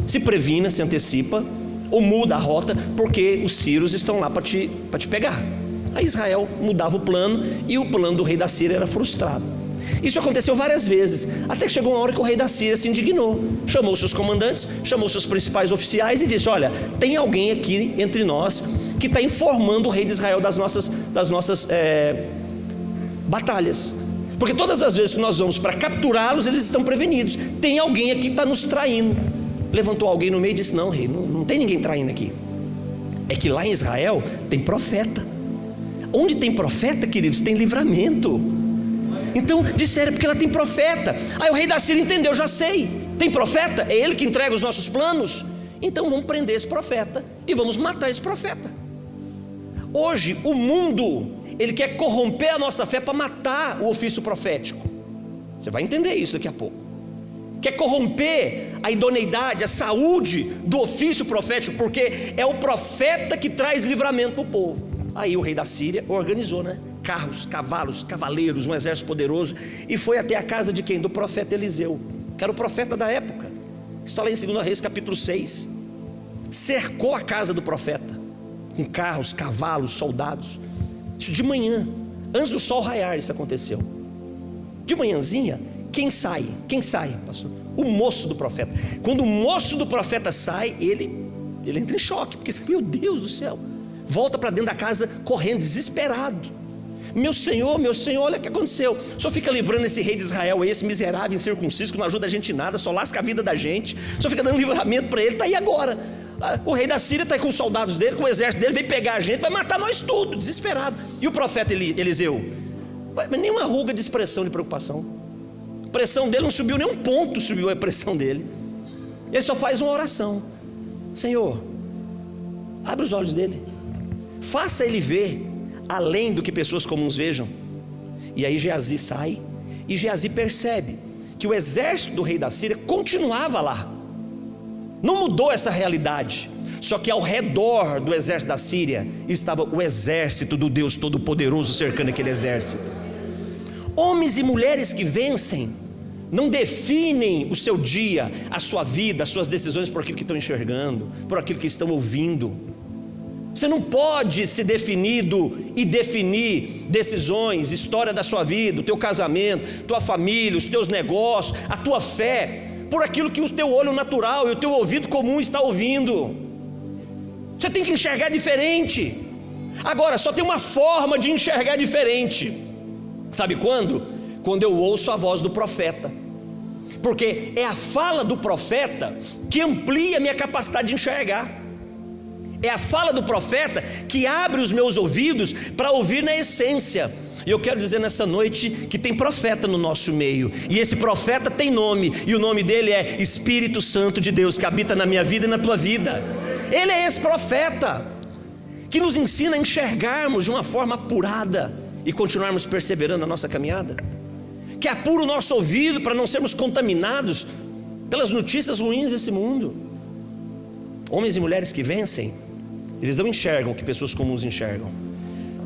se previna, se antecipa, ou muda a rota, porque os sírios estão lá para te pegar. Aí Israel mudava o plano, e o plano do rei da Síria era frustrado. Isso aconteceu várias vezes, até que chegou uma hora que o rei da Síria se indignou, chamou seus comandantes, chamou seus principais oficiais e disse: olha, tem alguém aqui entre nós que está informando o rei de Israel das nossas batalhas, porque todas as vezes que nós vamos para capturá-los, eles estão prevenidos. Tem alguém aqui que está nos traindo. Levantou alguém no meio e disse: não, rei, não tem ninguém traindo aqui. É que lá em Israel tem profeta. Onde tem profeta, queridos, tem livramento. Então disseram: porque ela tem profeta. Aí o rei da Síria entendeu: já sei, tem profeta, é ele que entrega os nossos planos, então vamos prender esse profeta e vamos matar esse profeta. Hoje o mundo, ele quer corromper a nossa fé para matar o ofício profético. Você vai entender isso daqui a pouco. Quer corromper a idoneidade, a saúde do ofício profético, porque é o profeta que traz livramento para o povo. Aí o rei da Síria organizou, carros, cavalos, cavaleiros, um exército poderoso, e foi até a casa de quem? Do profeta Eliseu, que era o profeta da época. Está lá em 2 Reis capítulo 6. Cercou a casa do profeta com carros, cavalos, soldados. Isso de manhã, antes do sol raiar, isso aconteceu. De manhãzinha, quem sai, pastor? O moço do profeta. Quando o moço do profeta sai, ele entra em choque, porque, meu Deus do céu, volta para dentro da casa correndo, desesperado. Meu senhor, olha o que aconteceu. O senhor fica livrando esse rei de Israel, esse miserável incircunciso que não ajuda a gente em nada, só lasca a vida da gente. O senhor fica dando livramento para ele, está aí agora. O rei da Síria está aí com os soldados dele, com o exército dele, vem pegar a gente, vai matar nós tudo, desesperado. E o profeta Eliseu? Nenhuma ruga de expressão de preocupação. A pressão dele não subiu nem um ponto, subiu a pressão dele. Ele só faz uma oração: Senhor, abre os olhos dele, faça ele ver além do que pessoas comuns vejam. E aí Geazi sai, e Geazi percebe que o exército do rei da Síria continuava lá. Não mudou essa realidade, só que ao redor do exército da Síria estava o exército do Deus Todo-Poderoso cercando aquele exército. Homens e mulheres que vencem não definem o seu dia, a sua vida, as suas decisões por aquilo que estão enxergando, por aquilo que estão ouvindo. Você não pode ser definido e definir decisões, história da sua vida, o teu casamento, tua família, os teus negócios, a tua fé, por aquilo que o teu olho natural e o teu ouvido comum está ouvindo. Você tem que enxergar diferente. Agora, só tem uma forma de enxergar diferente. Sabe quando? Quando eu ouço a voz do profeta. Porque é a fala do profeta que amplia a minha capacidade de enxergar. É a fala do profeta que abre os meus ouvidos para ouvir na essência. E eu quero dizer nessa noite que tem profeta no nosso meio, e esse profeta tem nome, e o nome dele é Espírito Santo de Deus, que habita na minha vida e na tua vida. Ele é esse profeta que nos ensina a enxergarmos de uma forma apurada e continuarmos perseverando na nossa caminhada, que apura o nosso ouvido para não sermos contaminados pelas notícias ruins desse mundo. Homens e mulheres que vencem, eles não enxergam o que pessoas comuns enxergam.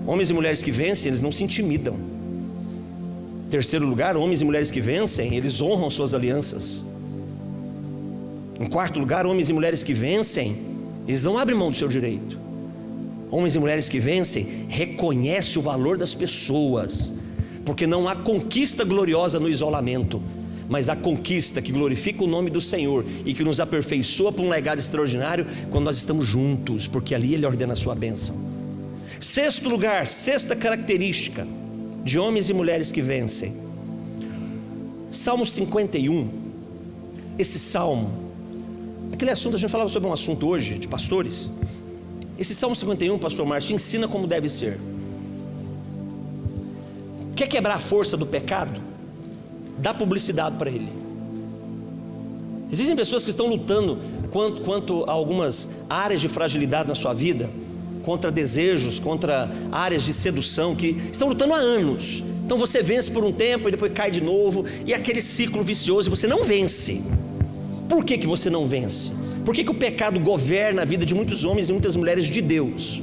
Homens e mulheres que vencem, eles não se intimidam. Terceiro lugar, homens e mulheres que vencem, eles honram suas alianças. Em quarto lugar, homens e mulheres que vencem, eles não abrem mão do seu direito. Homens e mulheres que vencem reconhecem o valor das pessoas, porque não há conquista gloriosa no isolamento, mas a conquista que glorifica o nome do Senhor e que nos aperfeiçoa para um legado extraordinário quando nós estamos juntos, porque ali Ele ordena a sua bênção. Sexto lugar, sexta característica de homens e mulheres que vencem. Salmo 51. Esse salmo, aquele assunto, a gente falava sobre um assunto hoje de pastores. Esse Salmo 51, pastor Márcio, ensina como deve ser. Quer quebrar a força do pecado? Dá publicidade para ele. Existem pessoas que estão lutando quanto a algumas áreas de fragilidade na sua vida, contra desejos, contra áreas de sedução, que estão lutando há anos. Então você vence por um tempo e depois cai de novo, e aquele ciclo vicioso, e você não vence. Por que você não vence? Por que o pecado governa a vida de muitos homens e muitas mulheres de Deus?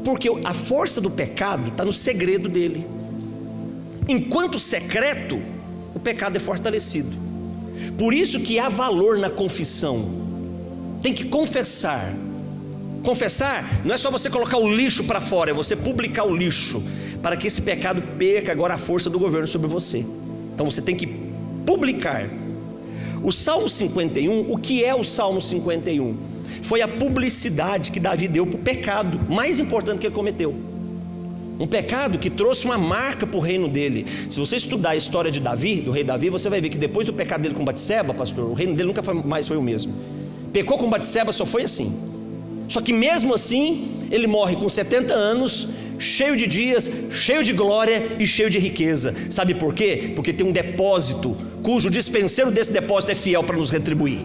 Porque a força do pecado está no segredo dele. Enquanto secreto, o pecado é fortalecido. Por isso que há valor na confissão. Tem que confessar. Confessar não é só você colocar o lixo para fora, é você publicar o lixo, para que esse pecado perca agora a força do governo sobre você. Então você tem que publicar. O Salmo 51, o que é o Salmo 51? Foi a publicidade que Davi deu para o pecado mais importante que ele cometeu. Um pecado que trouxe uma marca para o reino dele. Se você estudar a história de Davi, do rei Davi, você vai ver que depois do pecado dele com Batseba, pastor, o reino dele nunca mais foi o mesmo. Pecou com Batseba, só foi assim. Só que mesmo assim, ele morre com 70 anos, cheio de dias, cheio de glória e cheio de riqueza. Sabe por quê? Porque tem um depósito, cujo dispenseiro desse depósito é fiel para nos retribuir.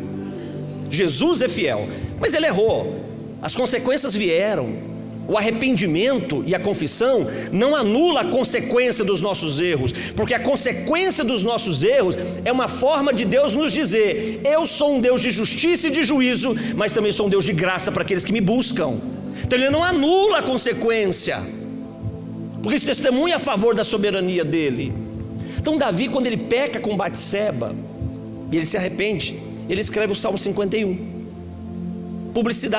Jesus é fiel, mas ele errou. As consequências vieram. O arrependimento e a confissão não anula a consequência dos nossos erros, porque a consequência dos nossos erros é uma forma de Deus nos dizer: eu sou um Deus de justiça e de juízo, mas também sou um Deus de graça para aqueles que me buscam. Então ele não anula a consequência, porque isso testemunha a favor da soberania dele. Então Davi, quando ele peca com Batseba e ele se arrepende, ele escreve o Salmo 51,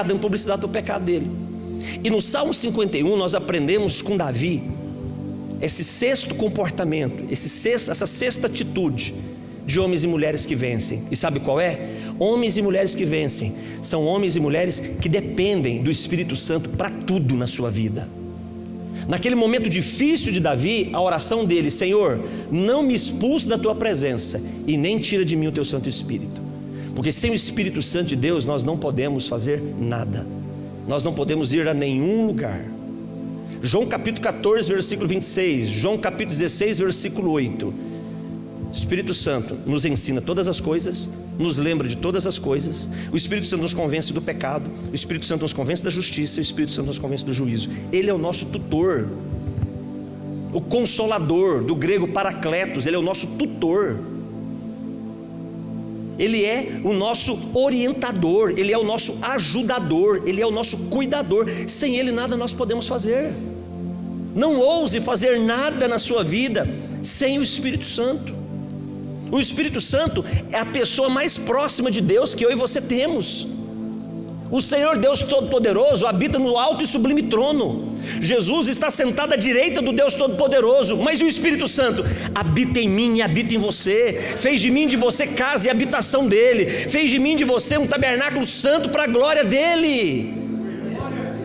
dando publicidade do pecado dele. E no Salmo 51 nós aprendemos com Davi esse sexto comportamento, essa sexta atitude de homens e mulheres que vencem. E sabe qual é? Homens e mulheres que vencem são homens e mulheres que dependem do Espírito Santo para tudo na sua vida. Naquele momento difícil de Davi, a oração dele: Senhor, não me expulse da tua presença e nem tira de mim o teu Santo Espírito, porque sem o Espírito Santo de Deus nós não podemos fazer nada. Nós não podemos ir a nenhum lugar. João capítulo 14, versículo 26, João capítulo 16, versículo 8. O Espírito Santo nos ensina todas as coisas, nos lembra de todas as coisas. O Espírito Santo nos convence do pecado, o Espírito Santo nos convence da justiça, o Espírito Santo nos convence do juízo. Ele é o nosso tutor, o consolador, do grego paracletos. Ele é o nosso tutor. Ele é o nosso orientador, Ele é o nosso ajudador, Ele é o nosso cuidador. Sem Ele nada nós podemos fazer. Não ouse fazer nada na sua vida sem o Espírito Santo. O Espírito Santo é a pessoa mais próxima de Deus que eu e você temos. O Senhor Deus Todo-Poderoso habita no alto e sublime trono. Jesus está sentado à direita do Deus Todo-Poderoso. Mas o Espírito Santo habita em mim e habita em você. Fez de mim e de você casa e habitação dele. Fez de mim e de você um tabernáculo santo para a glória dele.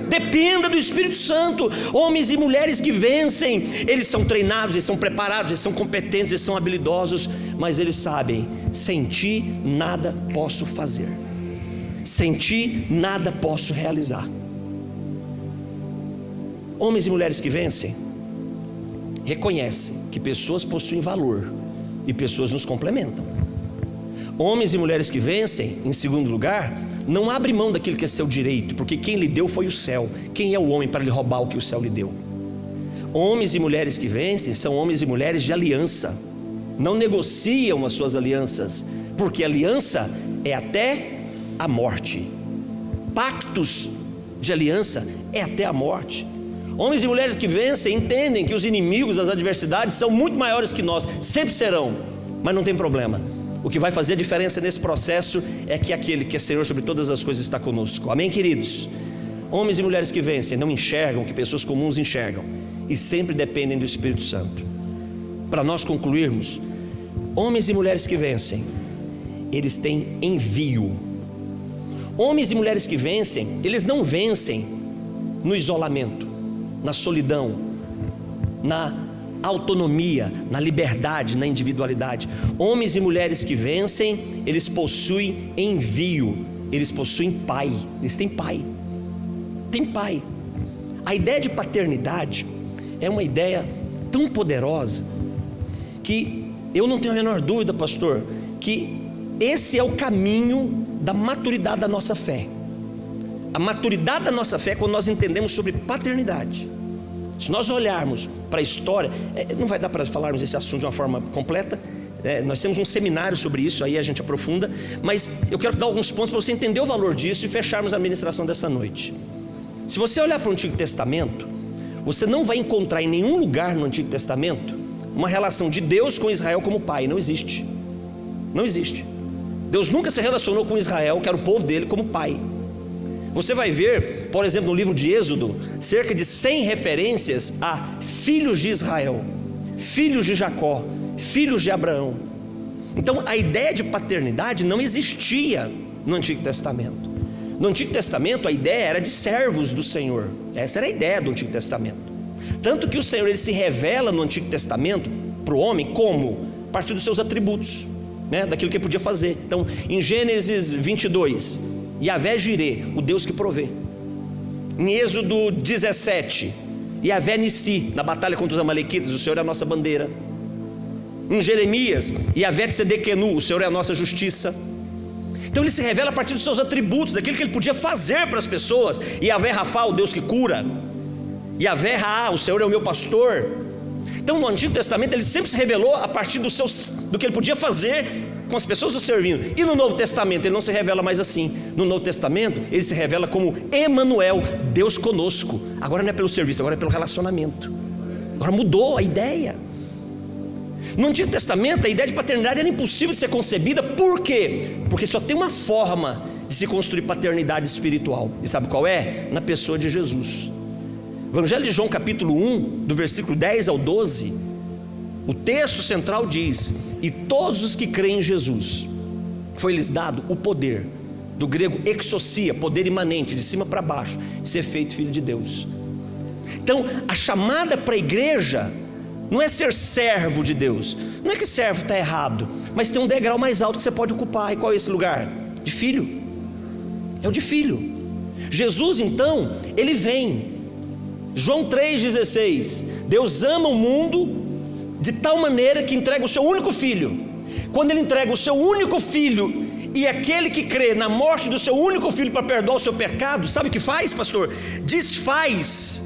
Dependa do Espírito Santo. Homens e mulheres que vencem, eles são treinados, eles são preparados, eles são competentes, eles são habilidosos, mas eles sabem: sem ti nada posso fazer, sem ti nada posso realizar. Homens e mulheres que vencem reconhecem que pessoas possuem valor e pessoas nos complementam. Homens e mulheres que vencem, em segundo lugar, não abrem mão daquilo que é seu direito, porque quem lhe deu foi o céu. Quem é o homem para lhe roubar o que o céu lhe deu? Homens e mulheres que vencem são homens e mulheres de aliança. Não negociam as suas alianças, porque aliança é até a morte. Pactos de aliança é até a morte. Homens e mulheres que vencem entendem que os inimigos, as adversidades são muito maiores que nós, sempre serão, mas não tem problema. O que vai fazer a diferença nesse processo é que aquele que é Senhor sobre todas as coisas está conosco. Amém, queridos? Homens e mulheres que vencem não enxergam o que pessoas comuns enxergam e sempre dependem do Espírito Santo. Para nós concluirmos, homens e mulheres que vencem, eles têm envio. Homens e mulheres que vencem, eles não vencem no isolamento, na solidão, na autonomia, na liberdade, na individualidade. Homens e mulheres que vencem, eles possuem envio, eles possuem pai, eles têm pai. Tem pai. A ideia de paternidade é uma ideia tão poderosa que eu não tenho a menor dúvida, pastor, que esse é o caminho da maturidade da nossa fé. A maturidade da nossa fé é quando nós entendemos sobre paternidade. Se nós olharmos para a história, não vai dar para falarmos esse assunto de uma forma completa, nós temos um seminário sobre isso, aí a gente aprofunda, mas eu quero dar alguns pontos para você entender o valor disso e fecharmos a ministração dessa noite. Se você olhar para o Antigo Testamento, você não vai encontrar em nenhum lugar no Antigo Testamento uma relação de Deus com Israel como pai. Não existe. Não existe. Deus nunca se relacionou com Israel, que era o povo dele, como pai. Você vai ver, por exemplo, no livro de Êxodo, cerca de 100 referências a filhos de Israel, filhos de Jacó, filhos de Abraão. Então a ideia de paternidade não existia no Antigo Testamento. No Antigo Testamento a ideia era de servos do Senhor. Essa era a ideia do Antigo Testamento. Tanto que o Senhor ele se revela no Antigo Testamento para o homem como? A partir dos seus atributos, daquilo que ele podia fazer. Então em Gênesis 22, Yahvé Jireh, o Deus que provê. Em Êxodo 17, Yahvé Nissi, na batalha contra os amalequitas, o Senhor é a nossa bandeira. Em Jeremias, Yahvé Tzedequenu, o Senhor é a nossa justiça. Então ele se revela a partir dos seus atributos, daquilo que ele podia fazer para as pessoas. Yahvé Rafá, o Deus que cura. Yahvé Raá, o Senhor é o meu pastor. Então no Antigo Testamento ele sempre se revelou a partir do que ele podia fazer com as pessoas o servindo. E no Novo Testamento ele não se revela mais assim. No Novo Testamento ele se revela como Emanuel, Deus conosco. Agora não é pelo serviço, agora é pelo relacionamento. Agora mudou a ideia. No Antigo Testamento a ideia de paternidade era impossível de ser concebida. Por quê? Porque só tem uma forma de se construir paternidade espiritual. E sabe qual é? Na pessoa de Jesus. Evangelho de João capítulo 1, do versículo 10 ao 12, o texto central diz: e todos os que creem em Jesus, foi-lhes dado o poder, do grego exousia, poder imanente, de cima para baixo, de ser feito filho de Deus. Então a chamada para a igreja não é ser servo de Deus. Não é que servo está errado, mas tem um degrau mais alto que você pode ocupar. E qual é esse lugar? De filho. É o de filho. Jesus então, ele vem. João 3,16, Deus ama o mundo de tal maneira que entrega o seu único filho. Quando ele entrega o seu único filho, e aquele que crê na morte do seu único filho para perdoar o seu pecado, sabe o que faz, pastor? Desfaz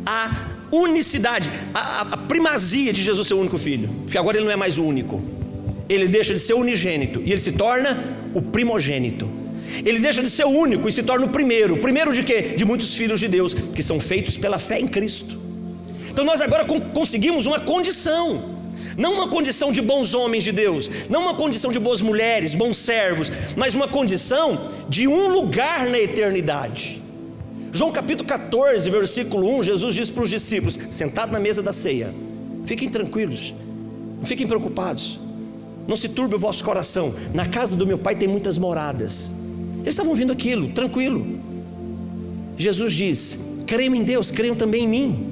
a unicidade, a primazia de Jesus, seu único filho, porque agora ele não é mais o único. Ele deixa de ser unigênito e ele se torna o primogênito. Ele deixa de ser o único e se torna o primeiro. Primeiro de quê? De muitos filhos de Deus, que são feitos pela fé em Cristo. Então nós agora conseguimos uma condição. Não uma condição de bons homens de Deus, não uma condição de boas mulheres, bons servos, mas uma condição de um lugar na eternidade. João capítulo 14, versículo 1, Jesus diz para os discípulos, sentado na mesa da ceia: fiquem tranquilos, não fiquem preocupados, não se turbe o vosso coração, na casa do meu Pai tem muitas moradas. Eles estavam ouvindo aquilo, tranquilo. Jesus diz: creiam em Deus, creiam também em mim.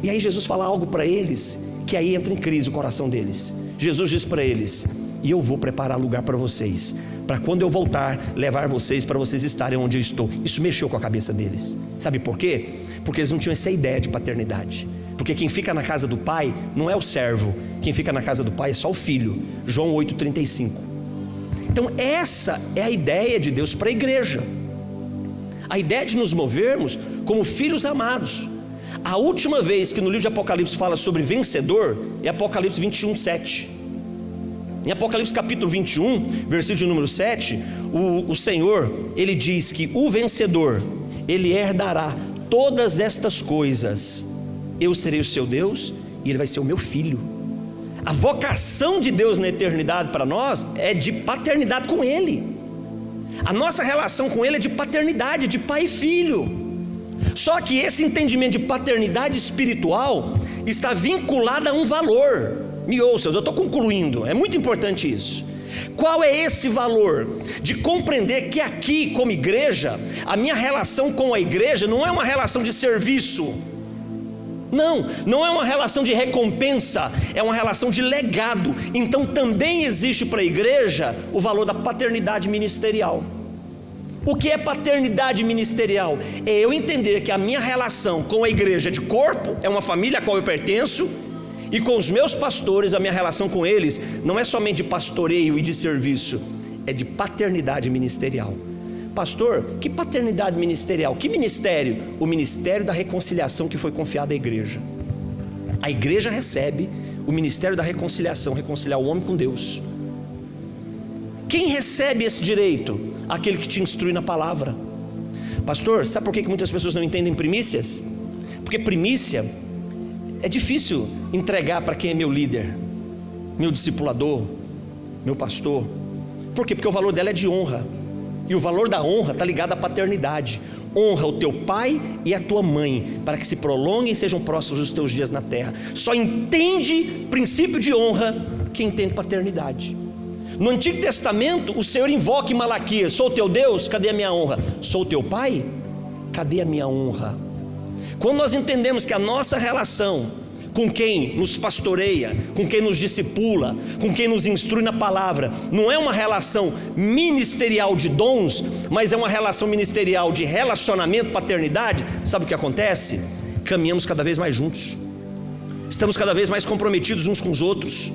E aí Jesus fala algo para eles, que aí entra em crise o coração deles. Jesus diz para eles: e eu vou preparar lugar para vocês, para quando eu voltar, levar vocês para vocês estarem onde eu estou. Isso mexeu com a cabeça deles. Sabe por quê? Porque eles não tinham essa ideia de paternidade. Porque quem fica na casa do pai não é o servo, quem fica na casa do pai é só o filho. João 8,35. Então essa é a ideia de Deus para a igreja. A ideia de nos movermos como filhos amados. A última vez que no livro de Apocalipse fala sobre vencedor é Apocalipse 21, 7. Em Apocalipse capítulo 21, versículo número 7, o Senhor, Ele diz que o vencedor, ele herdará todas estas coisas. Eu serei o seu Deus e ele vai ser o meu filho. A vocação de Deus na eternidade para nós é de paternidade com Ele. A nossa relação com Ele é de paternidade, de pai e filho. Só que esse entendimento de paternidade espiritual está vinculado a um valor. Me ouça, eu estou concluindo, é muito importante isso. Qual é esse valor? De compreender que aqui como igreja, a minha relação com a igreja não é uma relação de serviço. Não é uma relação de recompensa, é uma relação de legado. Então também existe para a igreja o valor da paternidade ministerial. O que é paternidade ministerial? É eu entender que a minha relação com a igreja de corpo é uma família a qual eu pertenço, e com os meus pastores, a minha relação com eles não é somente de pastoreio e de serviço, é de paternidade ministerial. Pastor, que paternidade ministerial? Que ministério? O ministério da reconciliação que foi confiado à igreja. A igreja recebe o ministério da reconciliação, reconciliar o homem com Deus. Quem recebe esse direito? Aquele que te instrui na palavra. Pastor, sabe por que muitas pessoas não entendem primícias? Porque primícia é difícil entregar para quem é meu líder, meu discipulador, meu pastor. Por quê? Porque o valor dela é de honra. E o valor da honra está ligado à paternidade. Honra o teu pai e a tua mãe, para que se prolonguem e sejam próximos os teus dias na terra. Só entende princípio de honra quem entende paternidade. No Antigo Testamento, o Senhor invoca em Malaquias: sou teu Deus, cadê a minha honra? Sou teu pai, cadê a minha honra? Quando nós entendemos que a nossa relação com quem nos pastoreia, com quem nos discipula, com quem nos instrui na palavra, não é uma relação ministerial de dons, mas é uma relação ministerial de relacionamento, paternidade, sabe o que acontece? Caminhamos cada vez mais juntos, estamos cada vez mais comprometidos uns com os outros.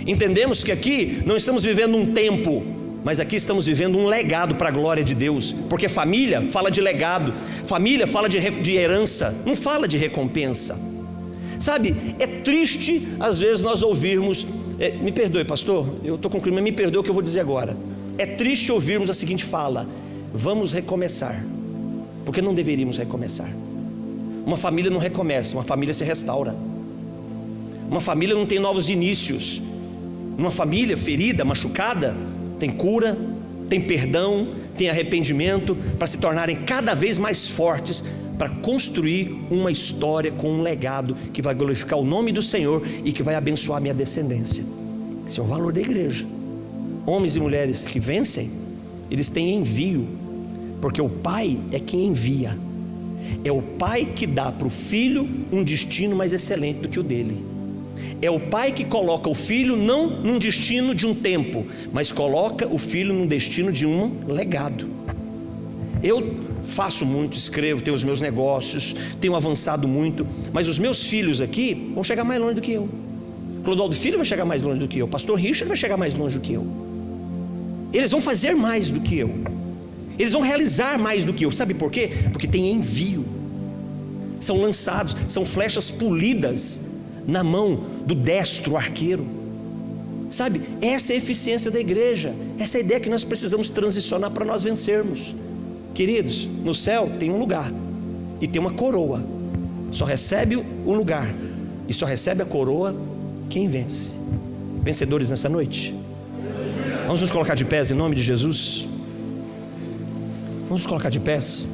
Entendemos que aqui não estamos vivendo um tempo, mas aqui estamos vivendo um legado para a glória de Deus. Porque família fala de legado, família fala de herança, não fala de recompensa. Sabe, é triste às vezes nós ouvirmos, me perdoe pastor, eu estou concluindo, mas me perdoe o que eu vou dizer agora. É triste ouvirmos a seguinte fala: vamos recomeçar, porque não deveríamos recomeçar. Uma família não recomeça, uma família se restaura. Uma família não tem novos inícios. Uma família ferida, machucada, tem cura, tem perdão, tem arrependimento, para se tornarem cada vez mais fortes, para construir uma história com um legado que vai glorificar o nome do Senhor e que vai abençoar a minha descendência. Esse é o valor da igreja. Homens e mulheres que vencem, eles têm envio, porque o pai é quem envia. É o pai que dá para o filho um destino mais excelente do que o dele. É o pai que coloca o filho não num destino de um tempo, mas coloca o filho num destino de um legado. Eu faço muito, escrevo, tenho os meus negócios, tenho avançado muito, mas os meus filhos aqui vão chegar mais longe do que eu. Clodoaldo Filho vai chegar mais longe do que eu. Pastor Richard vai chegar mais longe do que eu. Eles vão fazer mais do que eu. Eles vão realizar mais do que eu. Sabe por quê? Porque tem envio. São lançados, são flechas polidas na mão do destro arqueiro. Sabe, essa é a eficiência da igreja. Essa é a ideia que nós precisamos transicionar para nós vencermos. Queridos, no céu tem um lugar e tem uma coroa. Só recebe o lugar e só recebe a coroa Quem vence? Vencedores nessa noite? Vamos nos colocar de pés em nome de Jesus? Vamos nos colocar de pés?